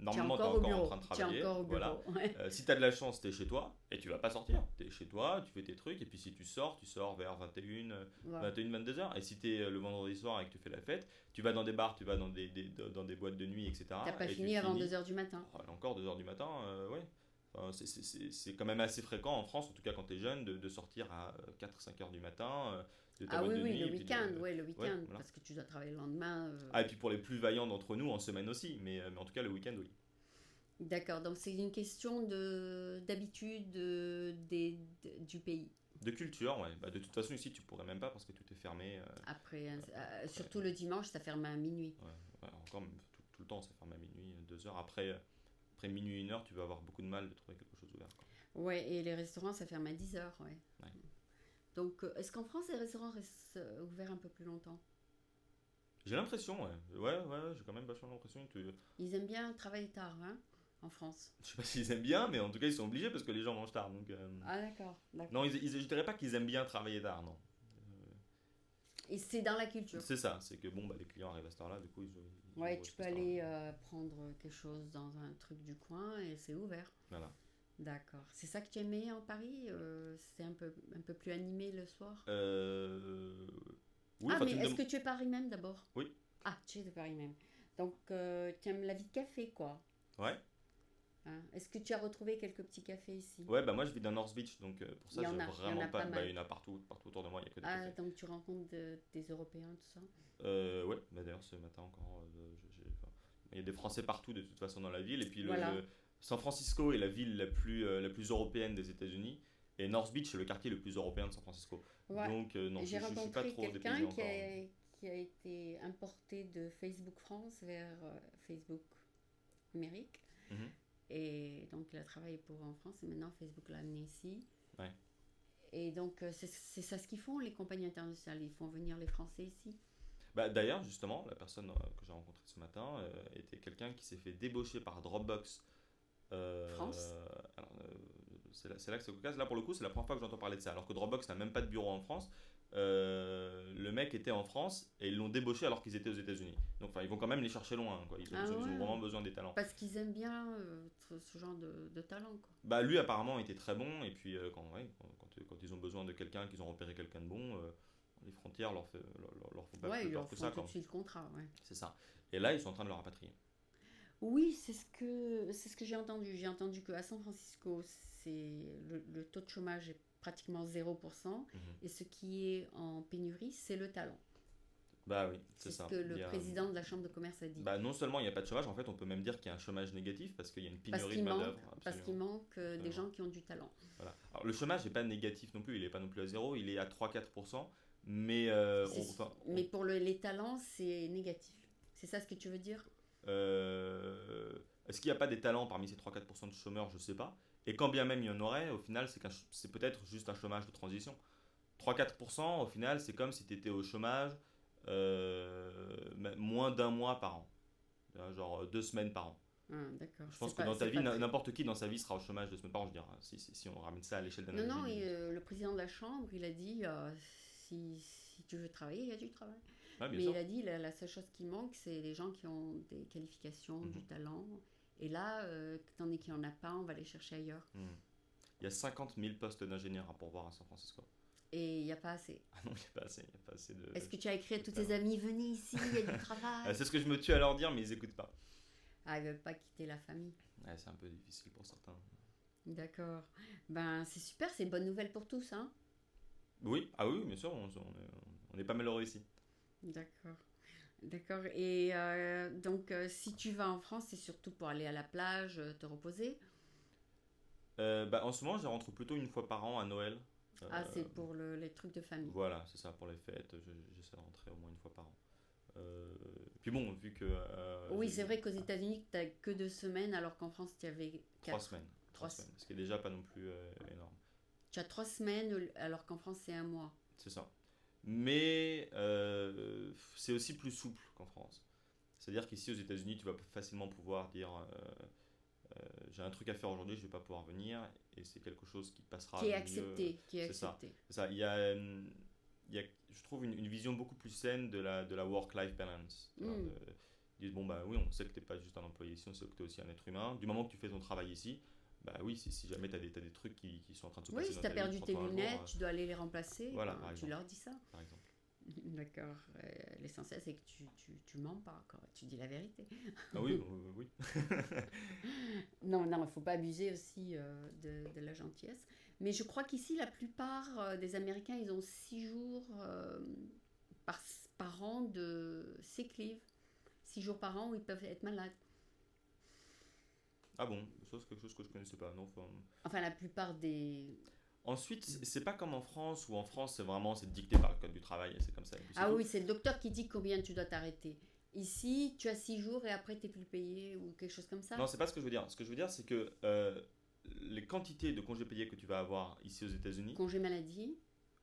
normalement t'es encore au encore en bureau. train de T'es travailler. encore au Voilà. bureau. Ouais. Si t'as de la chance, t'es chez toi et tu vas pas sortir. T'es chez toi, tu fais tes trucs et puis si tu sors vers 21, Voilà. 22h. Et si t'es le vendredi soir et que tu fais la fête, tu vas dans des bars, tu vas dans des boîtes de nuit, etc. T'as pas et tu fini avant finis- 2h du matin. Encore 2h du matin, ouais. Enfin, c'est quand même assez fréquent en France, en tout cas quand tu es jeune, de sortir à 4-5 heures du matin, de ta Ah boîte oui, de oui, nuit. le Et puis week-end, ouais, le ouais, week-end, voilà. parce que tu dois travailler le lendemain. Ah, et puis pour les plus vaillants d'entre nous, en semaine aussi, mais en tout cas le week-end, oui. D'accord, donc c'est une question d'habitude du pays. De culture, ouais. Bah, de toute façon, ici, tu pourrais même pas parce que tout est fermé. Après, Après, surtout le dimanche, ça ferme à minuit. ouais, ouais, encore même tout le temps, ça ferme à minuit, 2 heures. Après minuit, 1 heure, tu vas avoir beaucoup de mal de trouver quelque chose ouvert, quoi. Ouais, et les restaurants, ça ferme à 10 heures, ouais. Ouais. Donc, est-ce qu'en France, les restaurants restent ouverts un peu plus longtemps? J'ai l'impression, ouais. Ouais, j'ai quand même vachement l'impression que. Ils aiment bien travailler tard, hein, en France. Je sais pas s'ils aiment bien, mais en tout cas, ils sont obligés parce que les gens mangent tard. Donc, Ah, d'accord, non, d'accord. je dirais pas qu'ils aiment bien travailler tard, non. Et c'est dans la culture. C'est ça, c'est que bon, bah, les clients arrivent à cette heure-là, du coup, ils Ouais, ouvrent tu ce peux restaurant. aller prendre quelque chose dans un truc du coin et c'est ouvert. Voilà. D'accord. C'est ça que tu aimais en Paris? C'est un peu plus animé le soir? Euh... Oui, Ah, enfin, mais tu me est-ce demandes. que tu es Paris même d'abord? Oui, Ah, tu es de Paris même. Donc, tu aimes la vie de café, quoi. ouais. Hein. Est-ce que tu as retrouvé quelques petits cafés ici? Ouais, bah moi je vis dans North Beach, donc pour Il ça y en j'ai a, il y en vraiment a pas. pas Bah mal. il y en a partout, partout autour de moi, il y a que des Ah, cafés. donc tu rencontres des Européens, tout ça? Ouais, bah d'ailleurs ce matin encore, enfin, il y a des Français partout de toute façon dans la ville, et puis Voilà. San Francisco est la ville la plus européenne des États-Unis, et North Beach est le quartier le plus européen de San Francisco. Ouais. Donc non, J'ai je suis pas rencontré trop dépaysé quelqu'un encore. qui a été importé de Facebook France vers Facebook Amérique. Mhm. Et donc, il a travaillé pour en France et maintenant Facebook l'a amené ici. Ouais. Et donc, c'est ça ce qu'ils font, les compagnies internationales. Ils font venir les Français ici. Bah, d'ailleurs, justement, la personne que j'ai rencontrée ce matin était quelqu'un qui s'est fait débaucher par Dropbox. France? Alors, c'est là que c'est cocasse. Là, pour le coup, c'est la première fois que j'entends parler de ça. Alors que Dropbox n'a même pas de bureau en France. Le mec était en France et ils l'ont débauché alors qu'ils étaient aux États-Unis. Donc, enfin, ils vont quand même les chercher loin, quoi. Ah Ils ont ouais. vraiment besoin des talents. Parce qu'ils aiment bien ce genre de talent, quoi. Bah, lui, apparemment, était très bon. Et puis, quand ils ont besoin de quelqu'un, qu'ils ont repéré quelqu'un de bon, les frontières leur font pas Ouais, plus ils peur leur que font ça, tout de quoi. suite le contrat, ouais. C'est ça. Et là, ils sont en train de le rapatrier. Oui, c'est ce que j'ai entendu. J'ai entendu qu'à San Francisco, le taux de chômage est pratiquement 0%. Mhm. Et ce qui est en pénurie, c'est le talent. Bah oui, c'est C'est ce ça. que Il le y a, président de la Chambre de commerce a dit. bah, non seulement il n'y a pas de chômage, en fait, on peut même dire qu'il y a un chômage négatif parce qu'il y a une Parce pénurie de qu'il manque, main-d'œuvre. parce qu'il Absolument. manque des Absolument. gens qui ont du talent. Voilà. Alors, le chômage n'est pas négatif non plus, il n'est pas non plus à zéro, il est à 3-4%. Mais Mais pour les talents, c'est négatif. C'est ça ce que tu veux dire? est-ce qu'il n'y a pas des talents parmi ces 3-4% de chômeurs? Je ne sais pas. Et quand bien même il y en aurait, au final, c'est peut-être juste un chômage de transition. 3-4%, au final, c'est comme si tu étais au chômage moins d'un mois par an. Genre 2 semaines par an. Ah, d'accord. Je pense que dans ta C'est vie, pas très. n'importe qui dans sa vie sera au chômage 2 semaines par an, je dirais, si on ramène ça à l'échelle d'un Non, non, individu. le président de la Chambre, il a dit si tu veux travailler, il y a du travail. Ouais, bien Mais sûr. il a dit la seule chose qui manque, c'est les gens qui ont des qualifications, du Mhm. talent. Et là, étant donné qu'il n'y en a pas, on va les chercher ailleurs. Mhm. Il y a 50 000 postes d'ingénieurs à pourvoir à San Francisco. Et il n'y a pas assez. Ah non, il n'y a pas assez, il y a pas assez Est-ce que tu as écrit à de tous talent. tes amis, venez ici, il y a du travail? C'est ce que je me tue à leur dire, mais ils n'écoutent pas. Ah, ils ne veulent pas quitter la famille. Ouais, c'est un peu difficile pour certains. D'accord. Ben, c'est super, c'est une bonne nouvelle pour tous, hein? Oui, ah oui, bien sûr, on est pas malheureux ici. D'accord. D'accord. Et donc, si tu vas en France, c'est surtout pour aller à la plage, te reposer. Bah, en ce moment, je rentre plutôt une fois par an à Noël. Ah, Euh, c'est pour les trucs de famille. voilà, c'est ça, pour les fêtes, j'essaie de rentrer au moins une fois par an. Euh, Puis bon, vu que Oui, c'est vrai qu'aux États-Unis, tu n'as que 2 semaines, alors qu'en France, tu avais 3 quatre. semaines, Trois. 3 semaines, ce qui est déjà pas non plus énorme. Tu as 3 semaines, alors qu'en France, c'est un mois. C'est ça. Mais c'est aussi plus souple qu'en France. C'est-à-dire qu'ici aux États-Unis, tu vas facilement pouvoir dire j'ai un truc à faire aujourd'hui, je vais pas pouvoir venir, et c'est quelque chose qui passera Qui est mieux. accepté, qui est C'est ça. accepté. C'est ça. Il y a, je trouve, une vision beaucoup plus saine de la work-life balance. Tu vois, Hmm. ils disent, bon, bah oui, on sait que tu n'es pas juste un employé ici, on sait que tu es aussi un être humain. Du moment que tu fais ton travail ici, bah oui, si jamais tu as, t'as des trucs qui sont en train de se Oui, passer si dans tu as ta vie, perdu tes prends-toi un jour, lunettes, tu dois aller les remplacer, voilà, ben, par tu exemple. leur dis ça. Par exemple. D'accord. L'essentiel, c'est que tu mens pas, quoi. Tu dis la vérité. Ah oui, oui. Non, non, il ne faut pas abuser aussi de la gentillesse. Mais je crois qu'ici, la plupart des Américains, ils ont 6 jours par, par an de sick leave. 6 jours par an où ils peuvent être malades. Ah bon, ça c'est quelque chose que je connaissais pas. Non, enfin, Enfin, la plupart des... ensuite, c'est pas comme en France, où en France c'est dicté par le code du travail, et c'est comme ça, et puis c'est Ah tout. oui, c'est le docteur qui dit combien tu dois t'arrêter. Ici, tu as 6 jours et après, tu n'es plus payé ou quelque chose comme ça. Non, c'est pas ce que je veux dire. Ce que je veux dire, c'est que les quantités de congés payés que tu vas avoir ici aux États-Unis, Congé maladie,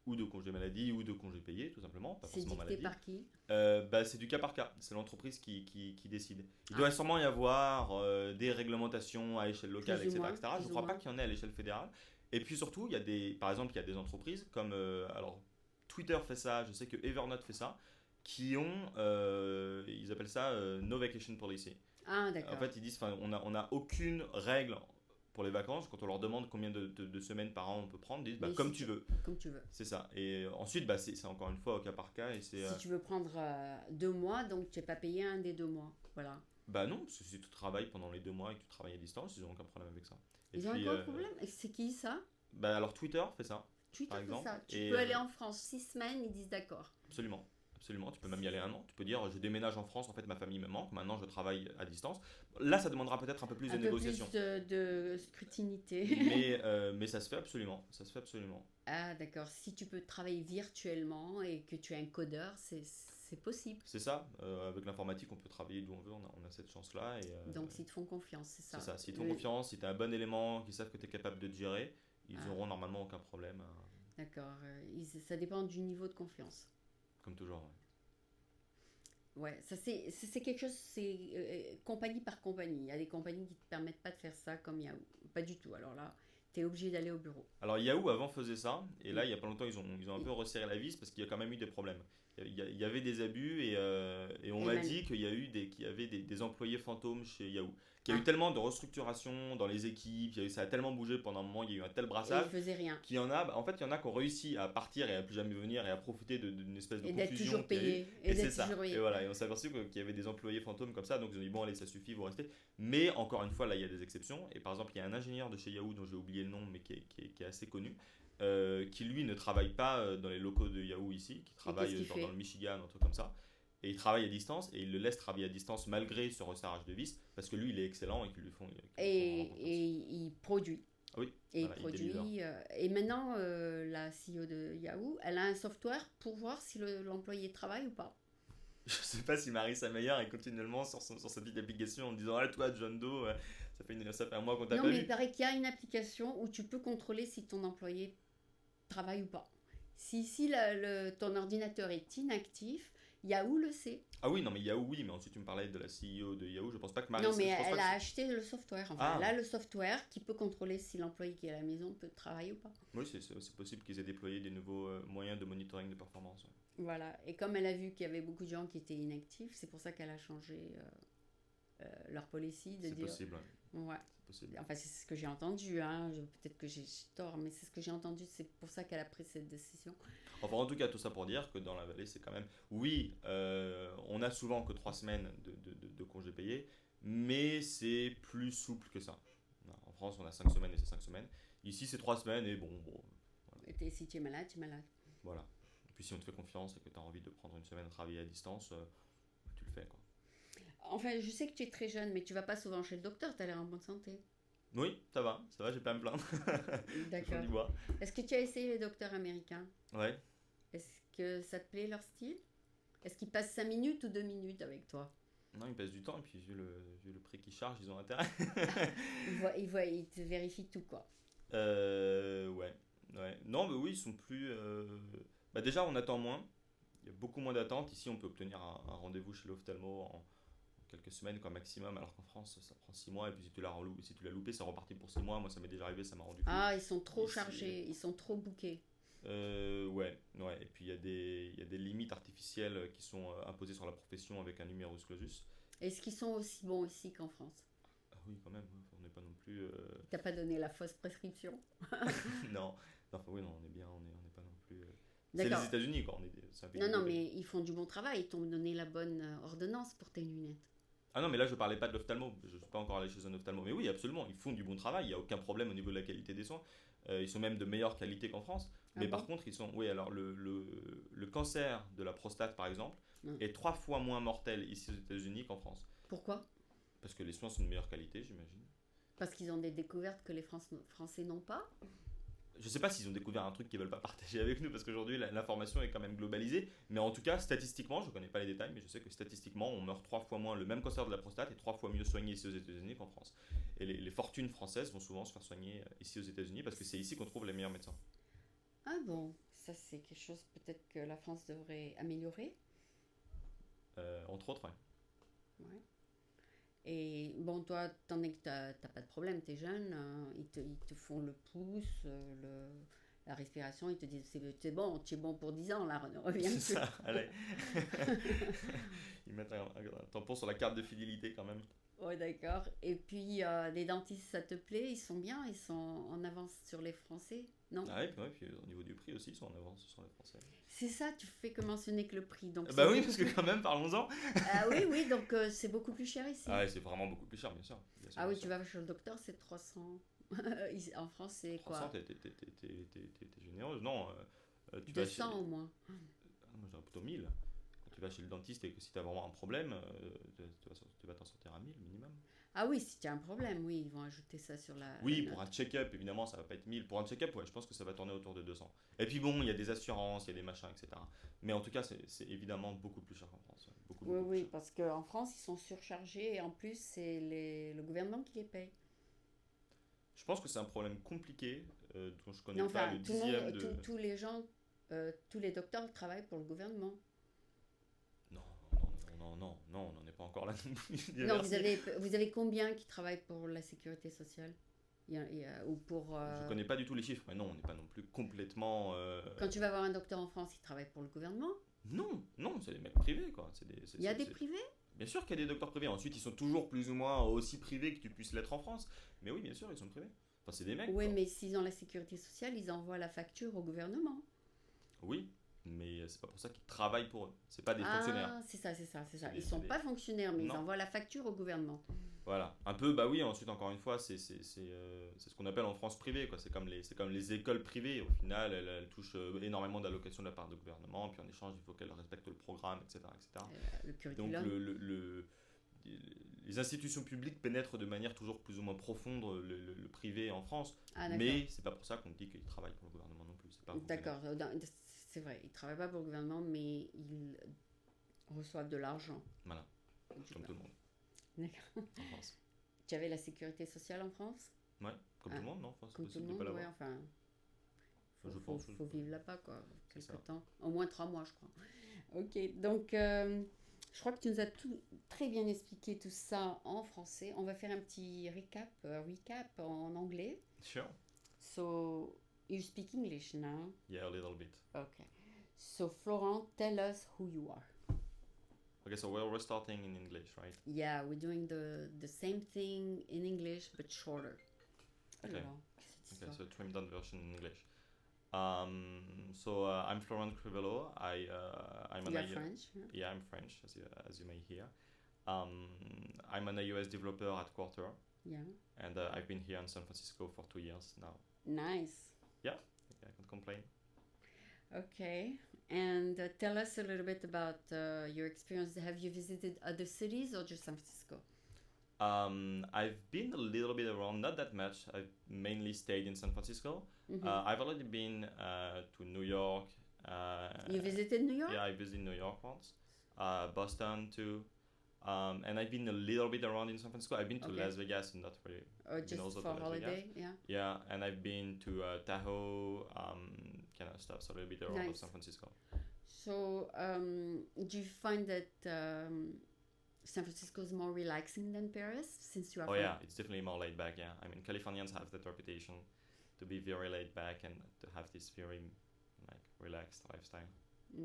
ou de congés maladie, ou de congés payés, tout simplement, pas c'est forcément dicté maladie, par qui? bah, c'est du cas par cas. C'est l'entreprise qui décide. Il Ah, doit sûrement y avoir des réglementations à échelle locale, plus ou etc., moins, etc. Je ne plus ou crois pas moins. qu'il y en ait à l'échelle fédérale. Et puis surtout, par exemple, il y a des entreprises comme, alors, Twitter fait ça, je sais que Evernote fait ça, qui ont, ils appellent ça No Vacation Policy. Ah, En d'accord. fait, ils disent, enfin, on a aucune règle pour les vacances. Quand on leur demande combien de semaines par an on peut prendre, ils disent, bah, Mais comme si tu tu... veux. Comme tu veux. C'est ça. Et ensuite, bah, c'est encore une fois au cas par cas. Et c'est, Si tu veux prendre 2 mois, donc tu n'es pas payé un des 2 mois. Voilà. bah non, parce que si tu travailles pendant les 2 mois et que tu travailles à distance, ils n'ont aucun problème avec ça. Et Ils ont puis, encore un problème? Et c'est qui ça? bah alors Twitter fait ça, Twitter par fait exemple. ça. Tu Et peux aller en France 6 semaines, ils disent d'accord. absolument, absolument, tu peux même y aller un an. Tu peux dire, je déménage en France, en fait ma famille me manque, maintenant je travaille à distance. Là, ça demandera peut-être un peu plus de Un peu plus négociation. de scrutinité. Mais ça se fait absolument, ça se fait absolument. Ah, d'accord. Si tu peux travailler virtuellement et que tu es un codeur, c'est possible. C'est ça, avec l'informatique, on peut travailler d'où on veut, on a cette chance-là. Et Donc, s'ils te font confiance, c'est c'est ça. ça, s'ils te font confiance, si tu as un bon élément, qu'ils savent que tu es capable de te gérer, ils Ah, auront normalement aucun problème, d'accord. Ça dépend du niveau de confiance. comme toujours. Ouais. Ouais, ça c'est quelque chose, c'est compagnie par compagnie. Il y a des compagnies qui ne te permettent pas de faire ça comme Yahoo. Pas du tout. Alors là, tu es obligé d'aller au bureau. Alors Yahoo avant faisait ça, et là Mm. il y a pas longtemps ils ont un peu resserré la vis parce qu'il y a quand même eu des problèmes. Il y avait des abus et on Et m'a man- dit qu'il y avait des employés fantômes chez Yahoo. Qu'il y a eu Ah, tellement de restructuration dans les équipes, ça a tellement bougé pendant un moment, il y a eu un tel et ils brassage faisaient rien. qu'il y en a, en fait il y en a qui ont réussi à partir et à plus jamais venir et à profiter d'une espèce de Et d'être confusion toujours qu'il y a eu. payé. Et Et c'est d'être ça. toujours Et payé. voilà, et on s'est aperçu qu'il y avait des employés fantômes comme ça, donc ils ont dit bon allez ça suffit, vous restez. Mais encore une fois là il y a des exceptions. Et par exemple il y a un ingénieur de chez Yahoo dont j'ai oublié le nom mais qui est assez connu qui lui ne travaille pas dans les locaux de Yahoo ici, qui Et qu'est-ce travaille qu'il genre dans fait? le Michigan, un truc comme ça. Et il travaille à distance et il le laisse travailler à distance malgré ce resserrage de vis parce que lui il est excellent et qu'ils lui font vraiment Et confiance. il produit. Ah oui, Et il voilà, il deliver. produit. Et maintenant, la CEO de Yahoo, elle a un software pour voir si l'employé travaille ou pas. Je sais pas si Marissa Meyer est continuellement sur sa petite application en disant ah toi John Doe, ça fait un mois qu'on t'a Non, pas mais il vu. paraît qu'il y a une application où tu peux contrôler si ton employé travaille ou pas. Si ton ordinateur est inactif, Yahoo le sait. Ah oui non mais Yahoo oui mais ensuite tu me parlais de la CEO de Yahoo, je pense pas que Non, mais je pense pas elle que a acheté le software. Enfin, elle ah a le software qui peut contrôler si l'employé qui est à la maison peut travailler ou pas. oui c'est possible qu'ils aient déployé des nouveaux moyens de monitoring de performance. Ouais. Voilà. Et comme elle a vu qu'il y avait beaucoup de gens qui étaient inactifs, c'est pour ça qu'elle a changé leur policy de C'est dire. possible, ouais. Ouais. C'est possible. Enfin, c'est ce que j'ai entendu. Hein. Peut-être que j'ai tort, mais c'est ce que j'ai entendu. C'est pour ça qu'elle a pris cette décision. Enfin, en tout cas, tout ça pour dire que dans la vallée, c'est quand même. Oui, on a souvent que 3 semaines de congés payés, mais c'est plus souple que ça. En France, on a 5 semaines et c'est 5 semaines. Ici, c'est 3 semaines et bon, voilà. Si tu es malade, tu es malade. Voilà. Et puis, si on te fait confiance et que tu as envie de prendre une semaine à travailler à distance, tu le fais, quoi. Enfin, je sais que tu es très jeune, mais tu vas pas souvent chez le docteur. Tu as l'air en bonne santé. Oui, ça va, j'ai pas à me plaindre. Je fais D'accord. du bois. Est-ce que tu as essayé les docteurs américains? Ouais. Est-ce que ça te plaît leur style? Est-ce qu'ils passent 5 minutes ou 2 minutes avec toi? Non, ils passent du temps et puis, vu le prix qu'ils chargent, ils ont intérêt. Ils te vérifient tout, quoi. Ouais. Ouais. Non, mais oui, ils sont plus. Bah déjà, on attend moins. Il y a beaucoup moins d'attente. Ici, on peut obtenir un rendez-vous chez l'ophtalmo en quelques semaines, quoi, maximum, alors qu'en France, ça prend 6 mois. Et puis, si tu l'as loupé, c'est reparti pour 6 mois. Moi, ça m'est déjà arrivé, ça m'a rendu fou. Ah, ils sont trop Ici, chargés, ils sont trop bookés. ouais, ouais. Et puis, il y a des limites artificielles qui sont imposées sur la profession avec un numerus clausus. Est-ce qu'ils sont aussi bons ici qu'en France? Ah oui, quand même, hein, on n'est pas non plus. T'as pas donné la fausse prescription? Non, non, enfin, oui, non, on est bien, on n'est pas non plus. C'est les D'accord. États-Unis, quoi. C'est un pays Non, non, développé. mais ils font du bon travail. Ils t'ont donné la bonne ordonnance pour tes lunettes. Ah non, mais là, je parlais pas de l'ophtalmo. Je suis pas encore allé chez un ophtalmo. Mais oui, absolument, ils font du bon travail. Il y a aucun problème au niveau de la qualité des soins. Ils sont même de meilleure qualité qu'en France. Ah Mais par bon? contre, ils sont. Oui, alors le cancer de la prostate, par exemple, Non. est 3 fois moins mortel ici aux États-Unis qu'en France. Pourquoi? Parce que les soins sont de meilleure qualité, j'imagine. Parce qu'ils ont des découvertes que les Français n'ont pas? Je sais pas s'ils ont découvert un truc qu'ils veulent pas partager avec nous parce qu'aujourd'hui l'information est quand même globalisée. Mais en tout cas, statistiquement, je connais pas les détails, mais je sais que statistiquement, on meurt 3 fois moins. Le même cancer de la prostate est 3 fois mieux soigné ici aux États-Unis qu'en France. Et les fortunes françaises vont souvent se faire soigner ici aux États-Unis parce que c'est ici qu'on trouve les meilleurs médecins. Ah bon, ça c'est quelque chose peut-être que la France devrait améliorer. Entre autres, ouais. Ouais. Et bon, toi, t'en es que t'as pas de problème, t'es jeune, ils te font le pouce, la respiration, ils te disent c'est bon, tu es bon pour 10 ans, là, ne reviens C'est plus. ça, allez. Ils mettent un tampon sur la carte de fidélité quand même. Ouais, d'accord. Et puis, les dentistes, ça te plaît? Ils sont bien? Ils sont en avance sur les Français? Non? Ah ouais, puis au niveau du prix aussi, ils sont en avance sur les Français. C'est ça, tu fais que mentionner que le prix, donc c'est Bah oui, beaucoup parce que plus... quand même, parlons-en. Ah oui, oui, donc c'est beaucoup plus cher ici. Ah ouais, c'est vraiment beaucoup plus cher, bien sûr. Bien sûr, Ah bien oui, sûr. tu vas chez le docteur, c'est 300. En France, c'est 300, quoi? t'es généreuse. Non, tu vas chez. 200 au moins. Ah, moi, je dirais plutôt 1000. Quand tu vas chez le dentiste et que si tu as vraiment un problème, tu vas t'en sortir à 1000 minimum. Ah oui, si tu as un problème, oui, ils vont ajouter ça sur la Oui, pour note. un check-up, évidemment, ça va pas être 1000. Pour un check-up, ouais, je pense que ça va tourner autour de 200. Et puis bon, il y a des assurances, il y a des machins, etc. Mais en tout cas, c'est évidemment beaucoup plus cher qu'en France. Ouais. Beaucoup, Oui, beaucoup plus oui, cher. parce qu'en France, ils sont surchargés et en plus, c'est le gouvernement qui les paye. Je pense que c'est un problème compliqué dont je connais Non, pas enfin, le tout le dixième monde, de. tous les gens, tous les docteurs travaillent pour le gouvernement. Non, non, non, non, non, on n'en est pas encore là non plus. Dieu Non, merci. vous avez combien qui travaillent pour la sécurité sociale? Ou pour... Je connais pas du tout les chiffres, mais non, on n'est pas non plus complètement. Quand tu vas voir un docteur en France, il travaille pour le gouvernement. Non, non, c'est des mecs privés, quoi. Il y a des privés? Bien sûr qu'il y a des docteurs privés. Ensuite, ils sont toujours plus ou moins aussi privés que tu puisses l'être en France. Mais oui, bien sûr, ils sont privés. Enfin, c'est des mecs, Oui, quoi. mais s'ils ont la sécurité sociale, ils envoient la facture au gouvernement. Oui, mais c'est pas pour ça qu'ils travaillent pour eux. C'est pas des fonctionnaires. Ah, c'est ça, c'est ça, c'est ça. C'est Ils des, sont c'est des- pas fonctionnaires, mais ils Non. envoient la facture au gouvernement. Voilà. Un peu, bah oui, ensuite, encore une fois, c'est ce qu'on appelle en France privé, quoi. C'est comme les écoles privées. Au final, elles touchent énormément d'allocations de la part du gouvernement. Puis en échange, il faut qu'elles respectent le programme, etc. etc. Le Donc curriculum. les institutions publiques pénètrent de manière toujours plus ou moins profonde le privé en France, Ah, d'accord. mais c'est pas pour ça qu'on dit qu'ils travaillent pour le gouvernement non plus. C'est pas fonctionnaire. D'accord. C'est vrai, ils travaillent pas pour le gouvernement, mais ils reçoivent de l'argent Voilà, du comme tout le monde D'accord. en France. Tu avais la sécurité sociale en France? Ouais, comme Ah, tout le monde, non? Enfin, c'est comme tout le possible de pas monde, ouais, l'avoir. enfin, Enfin, je pense. faut vivre là-bas, quoi, C'est quelque ça. temps. Au moins 3 mois, je crois. Ok, donc je crois que tu nous as très bien expliqué tout ça en français. On va faire un petit recap en anglais. Sure. So, you speak English now? Yeah, a little bit. Okay. So, Florent, tell us who you are. Okay, so we're starting in English, right? Yeah, we're doing the same thing in English, but shorter. Okay. Alors, cette Okay, histoire. so trimmed down version in English. I'm Florent Crivello. I'm You are French? Huh? Yeah, I'm French, as you may hear. I'm an iOS developer at Quarter, Yeah. and I've been here in San Francisco for 2 years now. Nice. Yeah, I can't complain. Okay. And tell us a little bit about your experience. Have you visited other cities or just San Francisco? I've been a little bit around, not that much. I've mainly stayed in San Francisco. Mhm. I've already been to New York. You visited New York? Yeah, I visited New York once. Boston too. And I've been a little bit around in San Francisco. I've been to Okay. Las Vegas and not really. Or just also for to Las holiday? Yeah. Yeah, and I've been to Tahoe, kind of stuff, so a little bit around of Nice. San Francisco. So, do you find that San Francisco is more relaxing than Paris since you are Oh from... yeah, it's definitely more laid back. Yeah, I mean Californians have that reputation to be very laid back and to have this very like relaxed lifestyle.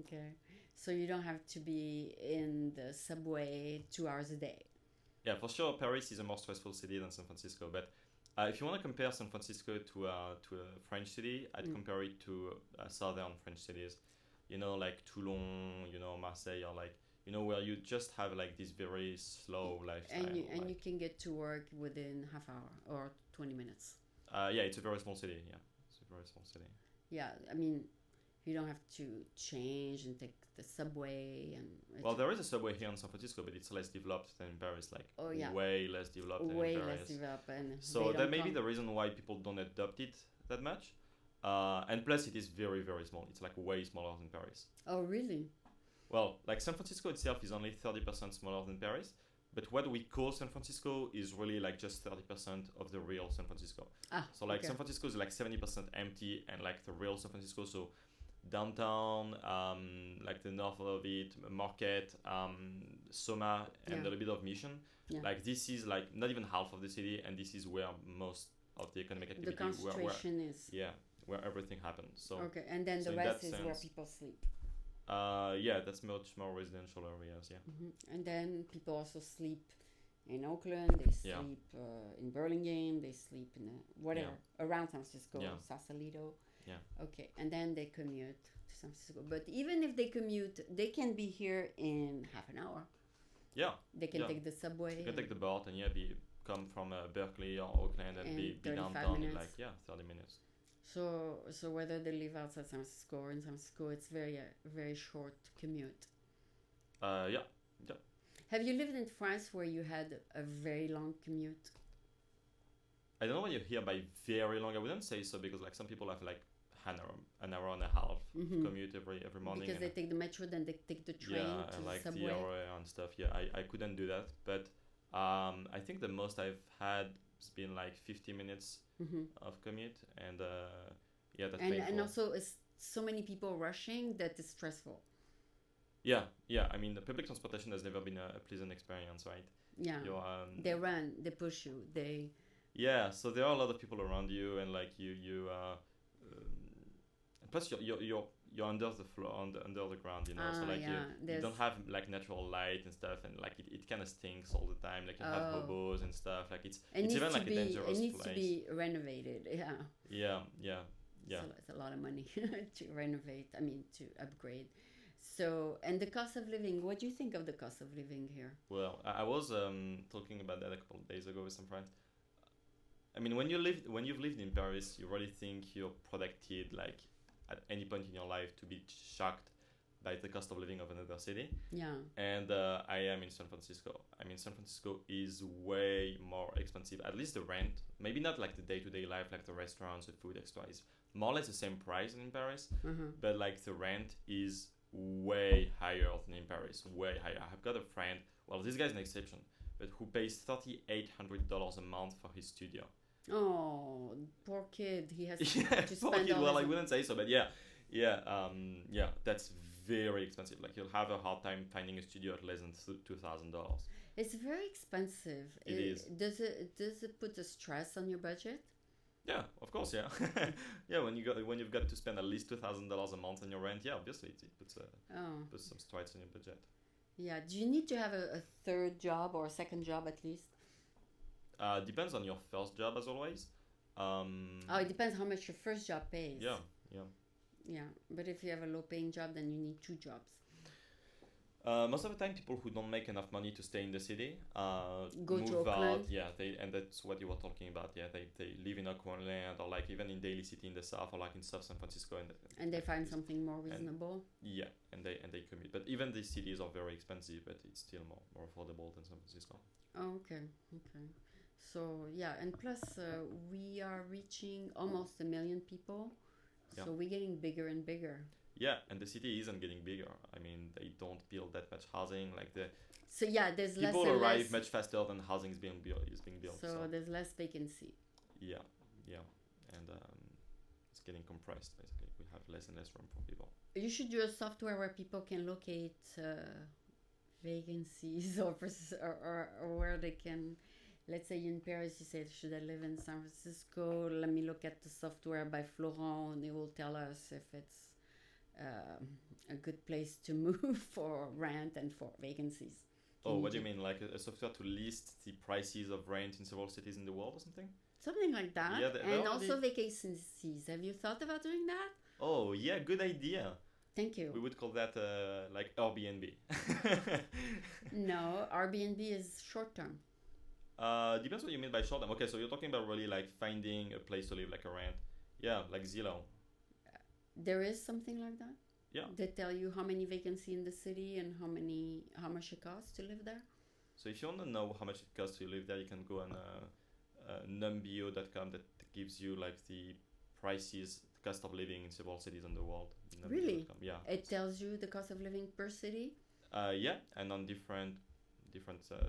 Okay. So you don't have to be in the subway 2 hours a day. Yeah, for sure, Paris is a more stressful city than San Francisco. But if you want to compare San Francisco to a French city, I'd compare it to southern French cities. like Toulon, Marseille, or like where you just have like this very slow lifestyle. And you can get to work within half hour or 20 minutes. Yeah, it's a very small city. Yeah, it's a very small city. Yeah, I mean, you don't have to change and take the subway and. Well, there is a subway here in San Francisco, but it's less developed than in Paris. Like way less developed than in Paris. Less developed, and so that may be the reason why people don't adopt it that much. And plus, it is very, very small. It's like way smaller than Paris. Oh, really? Well, like San Francisco itself is only 30% smaller than Paris. But what we call San Francisco is really like just 30% of the real San Francisco. So like San Francisco is like 70% empty, and like the real San Francisco, so downtown, like the north of it, Market, Soma, and a little bit of Mission. Yeah. Like this is like not even half of the city, and this is where most of the economic activity, the concentration is. Yeah, where everything happens. So okay, and then the rest is where people sleep. Yeah, that's much more residential areas. Yeah. Mm-hmm. And then people also sleep in Oakland. They sleep in Burlingame. They sleep in around San Francisco, Sausalito. Yeah. Okay, and then they commute to San Francisco. But even if they commute, they can be here in half an hour. Yeah. They can take the subway. You can take the BART and come from Berkeley or Oakland and be downtown in like 30 minutes. So whether they live outside San Francisco or in San Francisco, it's very short commute. Yeah. Have you lived in France where you had a very long commute? I don't know what you hear by very long. I wouldn't say so, because like some people have like an hour and a half commute every morning. Because they take the metro, then they take the train to and like the subway. the hour and stuff. Yeah, I couldn't do that. But I think the most I've had has been like 50 minutes of commute, and that's painful. And also it's so many people rushing that it's stressful. Yeah. I mean, the public transportation has never been a pleasant experience, right? Yeah. They run, they push you, they. Yeah, so there are a lot of people around you, and like you plus you're under the floor, under the ground, so like you don't have like natural light and stuff, and like it kind of stinks all the time. Like you have hobos and stuff. Like it's even like a dangerous place. It needs to be renovated. Yeah. So it's a lot of money to renovate. I mean, to upgrade. So, and the cost of living. What do you think of the cost of living here? Well, I was talking about that a couple of days ago with some friends. I mean, when you've lived in Paris, you really think you're protected, like at any point in your life, to be shocked by the cost of living of another city. Yeah. And I am in San Francisco. I mean, San Francisco is way more expensive. At least the rent, maybe not like the day-to-day life, like the restaurants, the food, extra, is more or less the same price than in Paris. But like the rent is way higher than in Paris. Way higher. I've got a friend. Well, this guy's an exception, but who pays $3,800 a month for his studio. Oh, poor kid. He has to poor spend kid. all Well, his... I wouldn't say so, but that's very expensive. Like you'll have a hard time finding a studio at less than $2,000. It's very expensive. It is. Does it put a stress on your budget? Yeah, of course. Yeah, yeah. When you've got to spend at least $2,000 a month on your rent, yeah, obviously it puts some stress on your budget. Yeah. Do you need to have a third job or a second job at least? Depends on your first job, as always. It depends how much your first job pays. Yeah. But if you have a low-paying job, then you need two jobs. Most of the time, people who don't make enough money to stay in the city move to Oakland. out. Yeah, and that's what you were talking about. Yeah, they live in Oakland, or like even in Daly City in the south, or like in South San Francisco, and they find something more reasonable. And they commute. But even these cities are very expensive, but it's still more affordable than San Francisco. Oh, okay. So and plus we are reaching almost 1 million people, so we're getting bigger and bigger. Yeah, and the city isn't getting bigger. I mean, they don't build that much housing. Like there's less. People arrive much faster than housing is being built. So there's less vacancy. Yeah, and it's getting compressed. Basically, we have less and less room for people. You should do a software where people can locate vacancies or where they can. Let's say in Paris, you said, should I live in San Francisco? Let me look at the software by Florent, and they will tell us if it's a good place to move for rent and for vacancies. What do you mean? Like a software to list the prices of rent in several cities in the world or something? Something like that. Yeah, and also vacancies. Have you thought about doing that? Oh, yeah, good idea. Thank We you. would call that like Airbnb. No, Airbnb is short term. Depends what you mean by short term. Okay, so you're talking about really like finding a place to live, like a rent. Yeah, like Zillow. There is something like that. Yeah. They tell you how many vacancy in the city and how much it costs to live there. So if you want to know how much it costs to live there, you can go on numbeo.com that gives you like the prices, the cost of living in several cities in the world. Really? Numbeo.com. Yeah. It tells you the cost of living per city. Yeah, and on different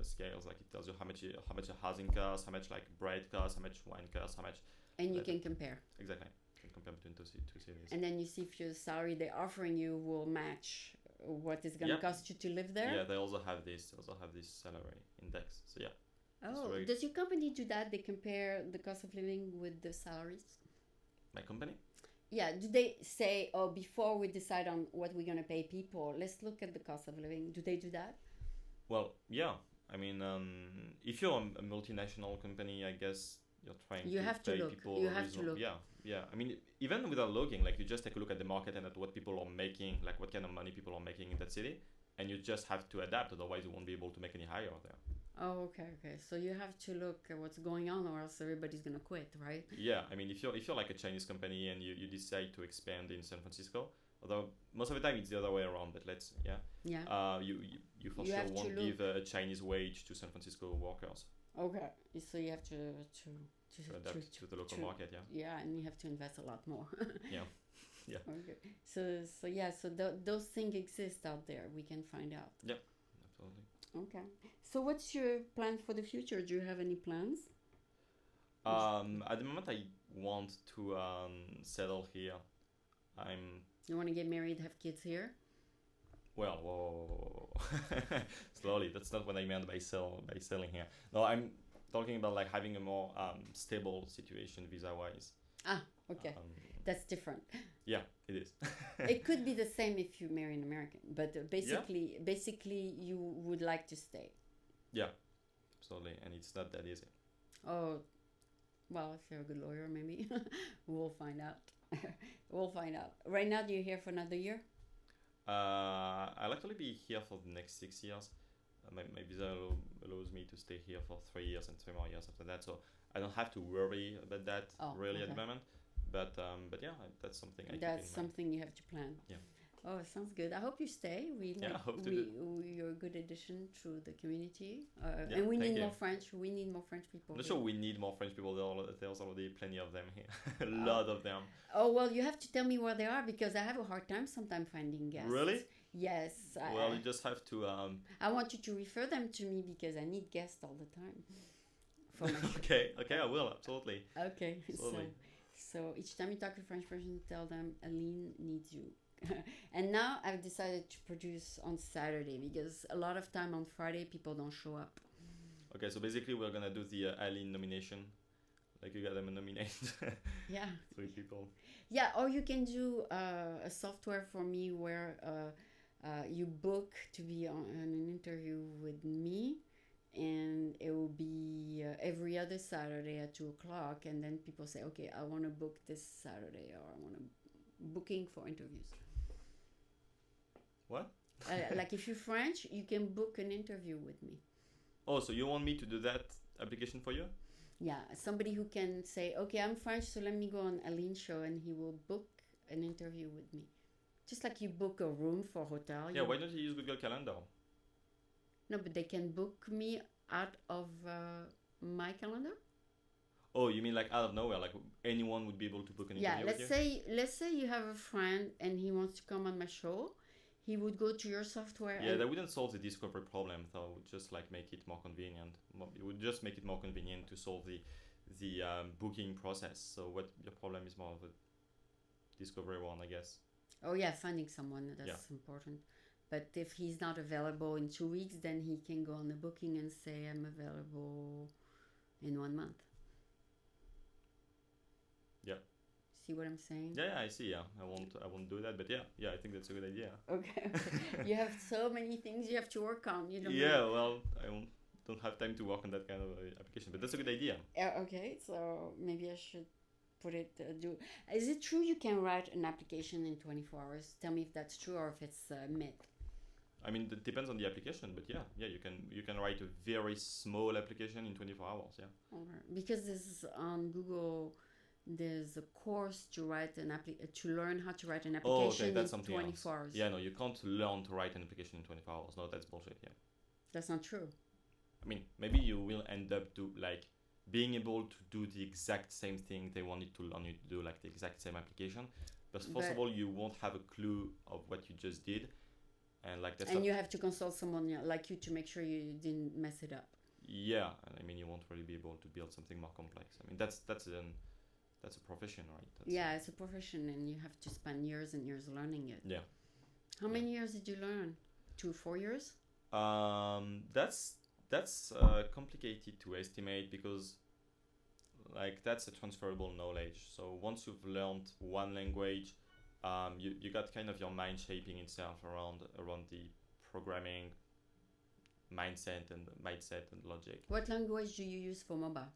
scales, like it tells you how much a housing costs, how much like bread costs, how much wine costs, how much And you Like- can compare. exactly. You can compare between two cities. And then you see if your salary they're offering you will match what it's going to Yep. cost you to live there. Yeah, they also have this. Salary index. So yeah. Oh, very- does your company do that? They compare the cost of living with the salaries? My company. Yeah, do they say, oh, before we decide on what we're going to pay people, let's look at the cost of living? Do they do that? Well, yeah. I mean, if you're a multinational company, I guess you're trying You to have to pay look. people. You have to look. Yeah, yeah. I mean, even without looking, like you just take a look at the market and at what people are making, like what kind of money people are making in that city, and you just have to adapt. Otherwise, you won't be able to make any higher there. Oh, okay. So you have to look at what's going on or else everybody's going to quit, right? Yeah, I mean, if you're like a Chinese company and you decide to expand in San Francisco, although most of the time it's the other way around, but Yeah. you for You sure have to won't look. give a Chinese wage to San Francisco workers Okay. So you have to to adapt to the local to- market. Yeah, yeah, and you have to invest a lot more. yeah, yeah. Okay. So yeah, so those things exist out there. We can find out. Absolutely. Okay. So what's your plan for the future? Do you have any plans? At the moment, I want to settle here. I'm You want to get married, have kids here? well, whoa. Slowly. That's not what I meant by selling here. No, I'm talking about like having a more stable situation visa wise. Okay. That's different. Yeah, it is. It could be the same if you marry an American, but basically you would like to stay. Absolutely, and it's not that easy. Oh, well, if you're a good lawyer, maybe we'll find out. We'll find out. Right now, you're here for another year. I'll actually be here for the next 6 years. My visa allows me to stay here for 3 years and 3 more years after that, so I don't have to worry about that really at the okay. moment. But yeah, that's something I keep in That's mind. something you have to plan. Yeah. Oh, it sounds good. I hope you stay. Yeah, I hope to You're a good addition to the community. Yeah, And we thank need you. more French. We need more French people. I'm not here. sure we need more French people. There's already plenty of them here. A lot of them. Oh, well, you have to tell me where they are because I have a hard time sometimes finding guests. Really? Yes. Well, you just have to. I want you to refer them to me because I need guests all the time. For my show. Okay, I will absolutely. Okay. Absolutely. So each time you talk to a French person, tell them Aline needs you. And now I've decided to produce on Saturday because a lot of time on Friday people don't show up. Okay, so basically we're gonna do the Aline nomination. Like you got them nominate Yeah. 3 people. Yeah, or you can do a software for me where you book to be on an interview with me, and it will be every other Saturday at 2 o'clock, and then people say, okay, I want to book this Saturday, or I want to booking for interviews. What? Like if you're French, you can book an interview with me. Oh, so you want me to do that application for you? Yeah, somebody who can say, okay, I'm French, so let me go on Aline's show, and he will book an interview with me. Just like you book a room for a hotel. Yeah, why don't you use Google Calendar? No, but they can book me out of my calendar. Oh, you mean like out of nowhere? Like anyone would be able to book an Yeah, interview with you? let's say you have a friend and he wants to come on my show. He would go to your software. Yeah, and that wouldn't solve the discovery problem, though. It would just like make it more convenient. It would just make it more convenient to solve the booking process. So what your problem is more of a discovery one, I guess. Oh yeah, finding someone that's Yeah. important. But if he's not available in 2 weeks, then he can go on the booking and say I'm available in 1 month. Yeah. See what I'm saying? Yeah, I see. Yeah, I won't do that, but yeah, I think that's a good idea. Okay. You have so many things you have to work on. You don't Yeah, know. well, don't have time to work on that kind of application, but that's a good idea. Okay, so maybe I should put it. Do Is it true you can write an application in 24 hours? Tell me if that's true or if it's a myth. I mean, it depends on the application, but yeah, you can write a very small application in 24 hours. Yeah. Okay. Because this is on Google. There's a course to write to learn how to write an Oh, application okay, that's in something 24 else. hours. Yeah, no, you can't learn to write an application in 24 hours. No, that's bullshit. Yeah. That's not true. I mean, maybe you will end up to like being able to do the exact same thing they wanted to learn you to do, like the exact same application. But first of all, you won't have a clue of what you just did, and like that's. And you have to consult someone like you to make sure you didn't mess it up. Yeah, and I mean, you won't really be able to build something more complex. I mean, that's a profession, right? It's a profession, and you have to spend years and years learning it. Yeah. How many years did you learn? 4 years? That's complicated to estimate because like that's a transferable knowledge. So once you've learned one language, you got kind of your mind shaping itself around the programming mindset and logic. What language do you use for mobile?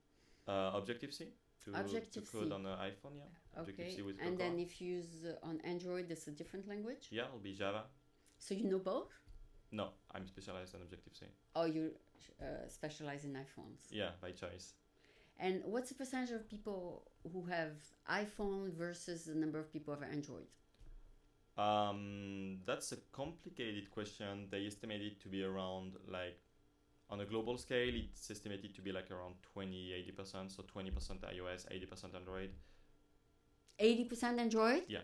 Objective-C to Objective-C. code on an iPhone, yeah. Okay. Objective-C with And Cocoa. then if you use on Android, it's a different language? Yeah, it'll be Java. So you know both? No, I'm specialized on Objective-C. Oh, you specialize in iPhones. Yeah, by choice. And what's the percentage of people who have iPhone versus the number of people who have Android? That's a complicated question. They estimate it to be around like on a global scale, it's estimated to be like around 80%. So 20% iOS, 80% Android. 80% Android? Yeah.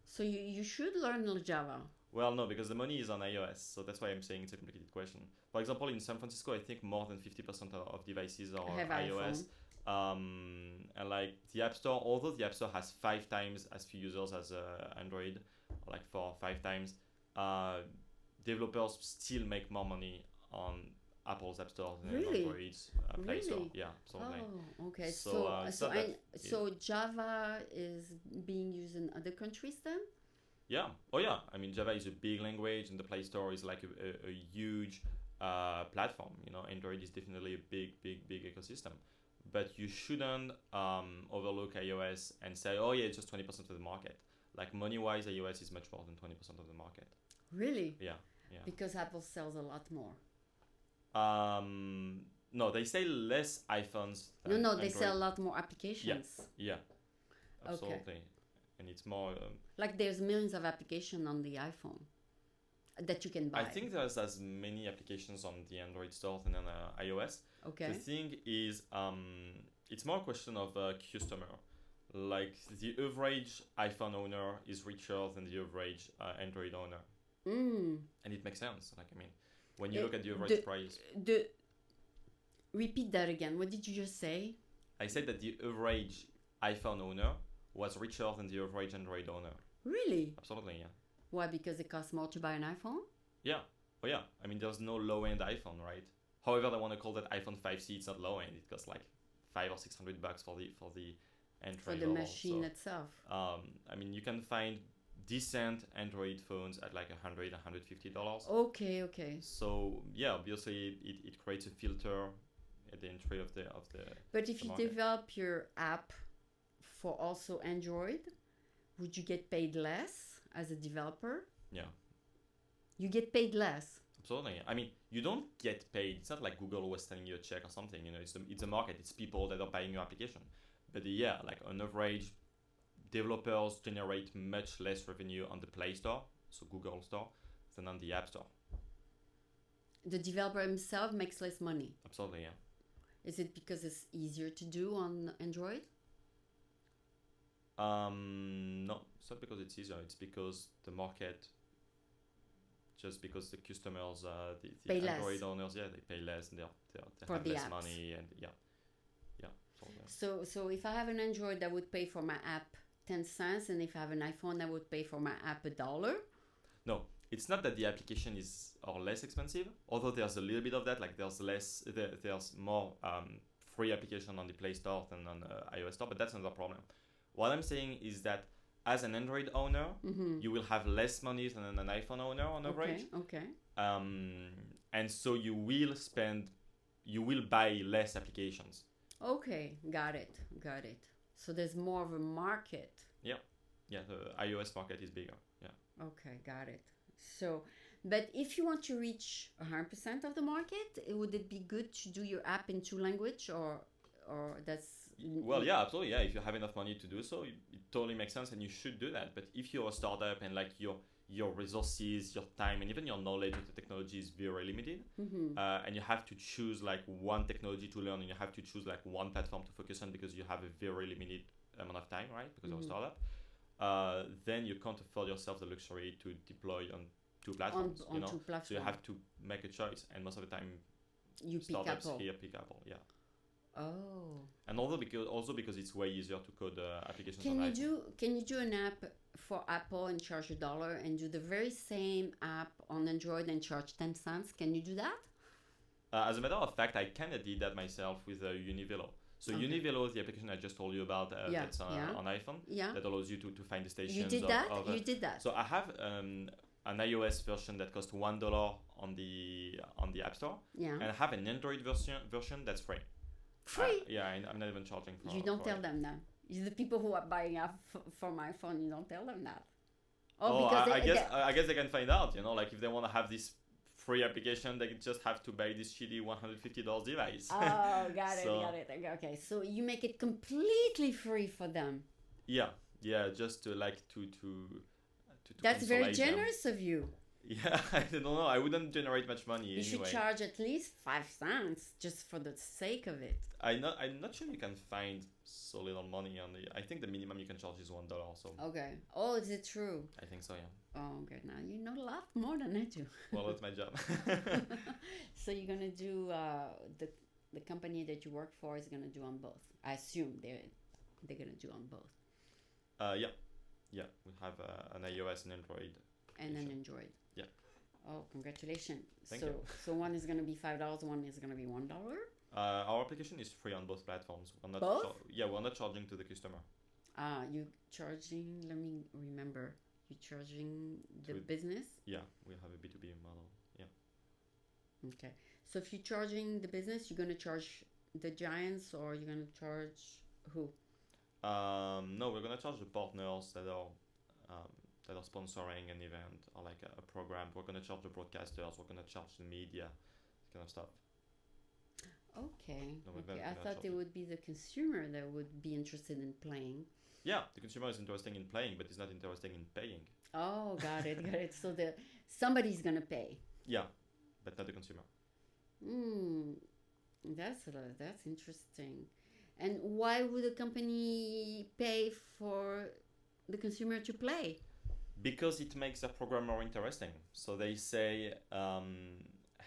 So you should learn Java. Well, no, because the money is on iOS, so that's why I'm saying it's a complicated question. For example, in San Francisco, I think more than 50% of devices are have iOS. And like the App Store, although the App Store has 5 times as few users as Android, like 4 or 5 times, developers still make more money on Apple's App Store than Android's Play Store. Yeah, absolutely. Oh, okay. So Java is being used in other countries then? Yeah. Oh, yeah. I mean, Java is a big language, and the Play Store is like a huge platform. You know, Android is definitely a big ecosystem. But you shouldn't overlook iOS and say, oh yeah, it's just 20% of the market. Like money-wise, iOS is much more than 20% of the market. Really? Yeah. Because Apple sells a lot more. No, they sell less iPhones. No, Android. they sell a lot more applications. Yeah. Absolutely. Okay. And it's more. Like there's millions of applications on the iPhone that you can buy. I think there's as many applications on the Android store than on iOS. Okay. The thing is, it's more a question of customer. Like the average iPhone owner is richer than the average Android owner. And it makes sense. Like, I mean, when you look at the average price. Repeat that again. What did you just say? I said that the average iPhone owner was richer than the average Android owner. Really? Absolutely, yeah. Why? Because it costs more to buy an iPhone? Yeah. Oh, yeah. I mean, there's no low-end iPhone, right? However, they want to call that iPhone 5C. It's not low-end. It costs like $500 or $600 for the entry for the level. machine itself. I mean, you can find decent Android phones at like $100, $150. Okay. So yeah, obviously it creates a filter at the entry of the. But if you develop your app for also Android, would you get paid less as a developer? Yeah. You get paid less. Absolutely. I mean, you don't get paid. It's not like Google was sending you a check or something. You know, it's a market. It's people that are buying your application. But yeah, like on average, developers generate much less revenue on the Play Store, so Google Store, than on the App Store. The developer himself makes less money. Absolutely, yeah. Is it because it's easier to do on Android? No, it's not because it's easier. It's because the market, just because the customers, the Android less. owners, yeah, they pay less and they for have the less apps. money and yeah. So if I have an Android, I would pay for my app 10 cents, and if I have an iPhone, I would pay for my app $1. No, it's not that the application is less expensive, although there's a little bit of that. Like there's more free application on the Play Store than on the iOS Store, but that's another problem. What I'm saying is that as an Android owner, you will have less money than an iPhone owner on average. Okay. And so you will buy less applications. Okay, got it. So there's more of a market. Yeah, the iOS market is bigger. Yeah. Okay, got it. So, but if you want to reach 100% of the market, would it be good to do your app in two language, or that's Well, yeah, absolutely. Yeah, if you have enough money to do so, it totally makes sense, and you should do that. But if you're a startup and like your resources, your time, and even your knowledge of the technology is very limited, and you have to choose like one technology to learn, and you have to choose like one platform to focus on because you have a very limited amount of time, right? Because you're a startup, then you can't afford yourself the luxury to deploy on two platforms. on two platforms. So you have to make a choice, and most of the time, you pick startups Apple. here pick Apple. Yeah. Oh. And also because it's way easier to code applications Can on you iPhone. can you do an app for Apple and charge $1 and do the very same app on Android and charge 10 cents? Can you do that? As a matter of fact, I kind of did that myself with Univelo. So Okay. Univelo is the application I just told you about Yeah, that's yeah. on iPhone Yeah. that allows you to find the stations. You did that? Of, You did that? so I have an iOS version that costs $1 on the App Store, Yeah. and I have an Android version that's free. Free? Yeah, I'm not even charging for. You don't for tell it. them that. It's the people who are buying app for my phone. You don't tell them that. Oh, because I guess they can find out. Like if they want to have this free application, they just have to buy this shitty $150 device. Oh, got it, So- got it. Okay, so you make it completely free for them. Yeah, just to That's very consolate them. generous of you. Yeah, I don't know. I wouldn't generate much money You anyway. should charge at least 5 cents just for the sake of it. I'm not sure you can find so little money on the. I think the minimum you can charge is $1. So Okay. Oh, is it true? I think so. Yeah. Oh, good. Now you know a lot more than I do. Well, that's my job. So you're gonna do the company that you work for is gonna do on both. I assume they're gonna do on both Yeah. We have an iOS and Android. and then Sure. Android. Yeah. Oh, congratulations! Thank so you. so one is gonna be $5, one is gonna be $1. Our application is free on both platforms. We're not Both? we're not charging to the customer. You charging? Let me remember. You charging the To- business? Yeah, we have a B2B model. Yeah. Okay. So if you're charging the business, you're gonna charge the giants, or you're gonna charge who? No, we're gonna charge the partners that are sponsoring an event or like a program. We're gonna charge the broadcasters. We're gonna charge the media, this kind of stuff. Okay. No, we're Okay. gonna I thought charge it it. would be the consumer that would be interested in playing. Yeah, the consumer is interested in playing, but is not interested in paying. Oh, got it, got it. So somebody's gonna pay. Yeah, but not the consumer. That's interesting. And why would a company pay for the consumer to play? Because it makes the program more interesting. So they say,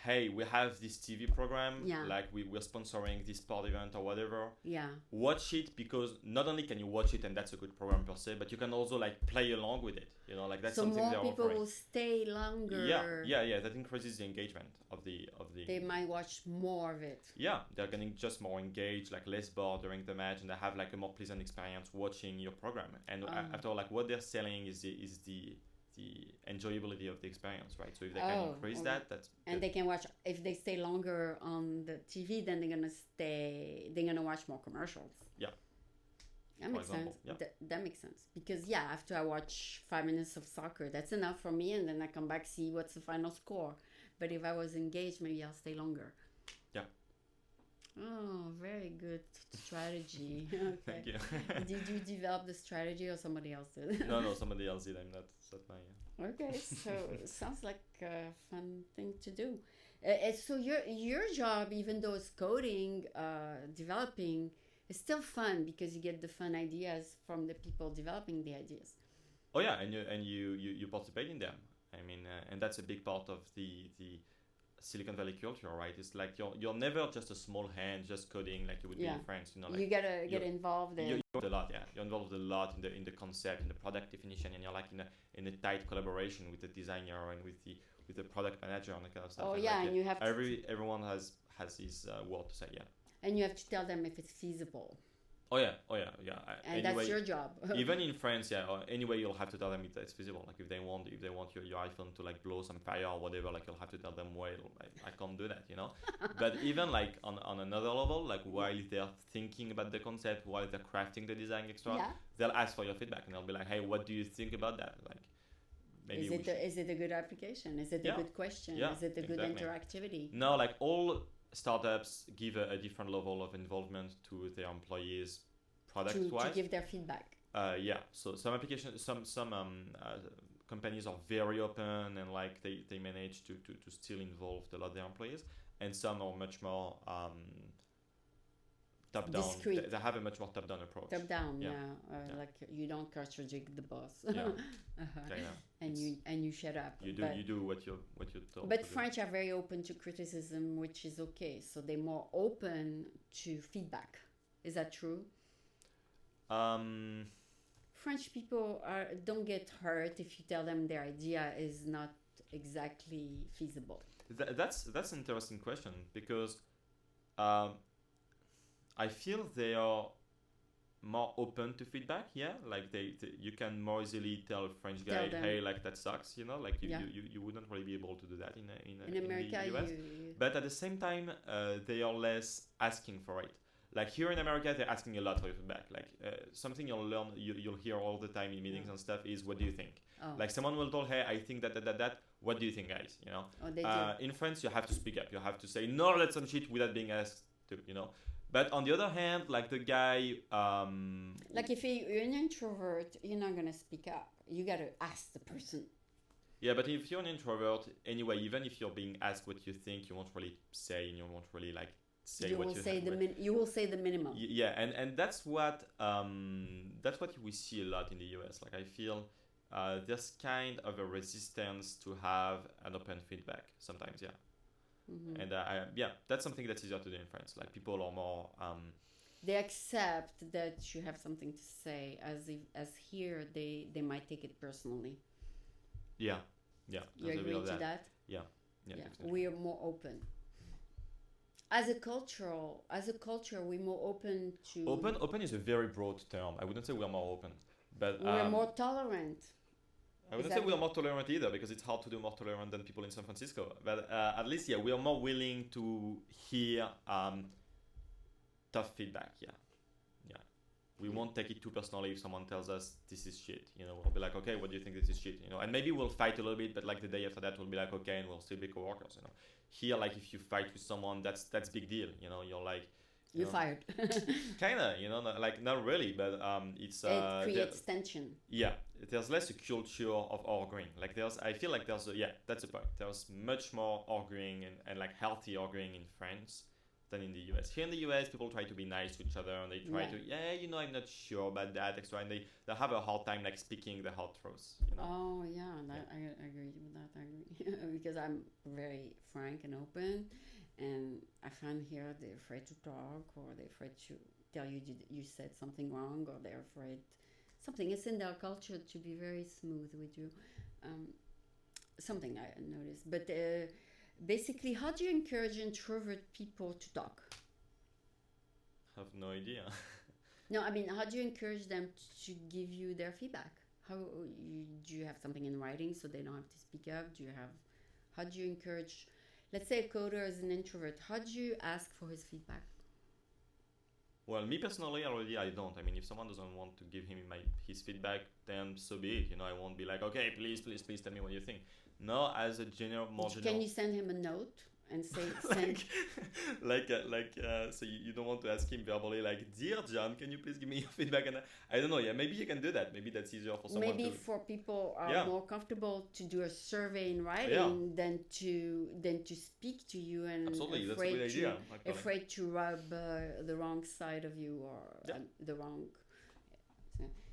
hey, we have this TV program, Yeah. like we're sponsoring this sport event or whatever. Yeah. Watch it, because not only can you watch it and that's a good program per se, but you can also like play along with it. Like that's So something more they're people offering. will stay longer. Yeah. That increases the engagement of the. They might watch more of it. Yeah, they're getting just more engaged, like less bored during the match, and they have like a more pleasant experience watching your program. And after all, like what they're selling is the enjoyability of the experience, right? So if they can increase okay. that's And they can watch, if they stay longer on the TV, then they're gonna watch more commercials. Yeah. That For makes example, sense. yeah. That makes sense. Because after I watch 5 minutes of soccer, that's enough for me, and then I come back, see what's the final score. But if I was engaged, maybe I'll stay longer. Yeah. Oh, very good strategy. Okay. Thank you. Did you develop the strategy or somebody else did? No, somebody else did. It's not my. Okay, so it sounds like a fun thing to do. So your job, even though it's coding, developing, is still fun because you get the fun ideas from the people developing the ideas. Oh yeah, and you participate in them. I mean, and that's a big part of the Silicon Valley culture, right? It's like you're never just a small hand just coding like you would be in France. Like you gotta get involved in. You're involved a lot, yeah. You're involved a lot in the concept, in the product definition, and you're like in a tight collaboration with the designer and with the product manager and that kind of stuff. Oh and yeah, like, and you have everyone has his word to say, yeah. And you have to tell them if it's feasible. Yeah. And Anyway, that's your job. even in France, yeah. Or anyway, you'll have to tell them it's feasible. Like if they want your iPhone to like blow some fire or whatever, like you'll have to tell them, well, I can't do that, you know. But even like on another level, like while they're thinking about the concept, while they're crafting the design extra, Yeah. they'll ask for your feedback and they'll be like, hey, what do you think about that? Like maybe Is it a good application? Is it a Yeah. good question? Yeah, Is it a good exactly. interactivity? No, like all startups give a different level of involvement to their employees product To wise. give their feedback. Yeah, so some applications, some companies are very open and like they manage to still involve a lot of their employees, and some are much more top down. Discreet. They have a much more top down approach. Top down, Yeah. yeah. Like you don't contradict the boss. Yeah. Kinda. And you shut up. You do what you're told. But to do. French are very open to criticism, which is okay. So they're more open to feedback. Is that true? French people don't get hurt if you tell them their idea is not exactly feasible. That's an interesting question because I feel they are more open to feedback. Yeah, like you can more easily tell a French guy, Tell them. hey, like that sucks. You know, like Yeah. you wouldn't really be able to do that In America, the US. But at the same time, they are less asking for it. Like here in America, they're asking a lot for your feedback. Like something you'll hear all the time in meetings and stuff is, what do you think? Oh. Like someone will tell, hey, I think that. What do you think, guys? You know. Oh, they do. In France, you have to speak up. You have to say no, that's some shit without being asked to. You know. But on the other hand, like the guy. Like if you're an introvert, you're not gonna speak up. You gotta ask the person. Yeah, but if you're an introvert, anyway, even if you're being asked what you think, you won't really say, and you won't really like say You what will you say have. you will say the minimum. Yeah, and that's what we see a lot in the US. Like I feel there's kind of a resistance to have an open feedback sometimes. Yeah, Mhm. and that's something that's easier to do in France. Like people are more. They accept that you have something to say, as here they might take it personally. Yeah. You There's a bit agree of to that? Yeah, definitely. We are more open. As a culture, we're more open to. Open is a very broad term. I wouldn't say we are more open, but We're more tolerant. I wouldn't say we are more tolerant either, because it's hard to do more tolerant than people in San Francisco. But at least, yeah, we are more willing to hear tough feedback. Yeah. We won't take it too personally if someone tells us this is shit. You know, we'll be like, okay, what do you think this is shit? You know, and maybe we'll fight a little bit, but like the day after that, we'll be like, okay, and we'll still be coworkers. You know, here, like if you fight with someone, that's big deal. You know, you're like. You're fired. Kinda, you know, like not really, but it's. It creates tension. Yeah, there's less a culture of arguing. Like I feel like that's the point. There's much more arguing and like healthy arguing in France than in the US. Here in the US, people try to be nice to each other and they try to, I'm not sure about that, extra, and they have a hard time like speaking the hard truths. You know? Oh yeah, I agree with that. I agree because I'm very frank and open, and I find here they're afraid to talk, or they're afraid to tell you you said something wrong, or they're afraid something. It's in their culture to be very smooth with you. Something I noticed, but. Basically, how do you encourage introvert people to talk? I have no idea. No, I mean, how do you encourage them to give you their feedback? Do you have something in writing so they don't have to speak up? How do you encourage, let's say a coder is an introvert, how do you ask for his feedback? Well, me personally, I don't. I mean, if someone doesn't want to give him his feedback, then so be it. You know, I won't be like, okay, please tell me what you think. No, as a general. Can you send him a note and say so you don't want to ask him verbally like, dear John, can you please give me your feedback? And I don't know. Yeah, maybe you can do that. Maybe that's easier for someone. Maybe for people are more comfortable to do a survey in writing than to speak to you, and absolutely, that's a good idea. Afraid to rub the wrong side of you or the wrong.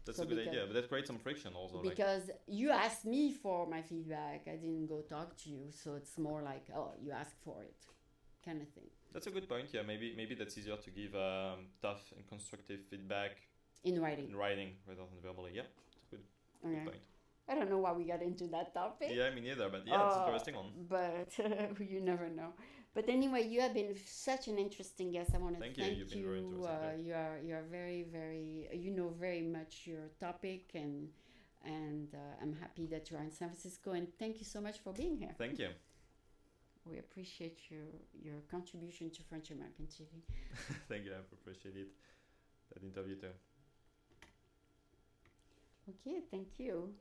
That's a good idea, but that creates some friction also. Because you asked me for my feedback, I didn't go talk to you, so it's more like, oh, you asked for it, kind of thing. That's a good point. Yeah, maybe that's easier to give tough and constructive feedback in writing rather than verbally. Yeah, that's a good point. I don't know why we got into that topic. Yeah, me neither, but yeah, it's an interesting one. But you never know. But anyway, you have been such an interesting guest. I want to Thank thank you. You've been very interesting too. you are very very you know very much your topic, and I'm happy that you are in San Francisco. And thank you so much for being here. Thank you. We appreciate your contribution to French American TV. Thank you. I appreciate it. That interview too. Okay, thank you.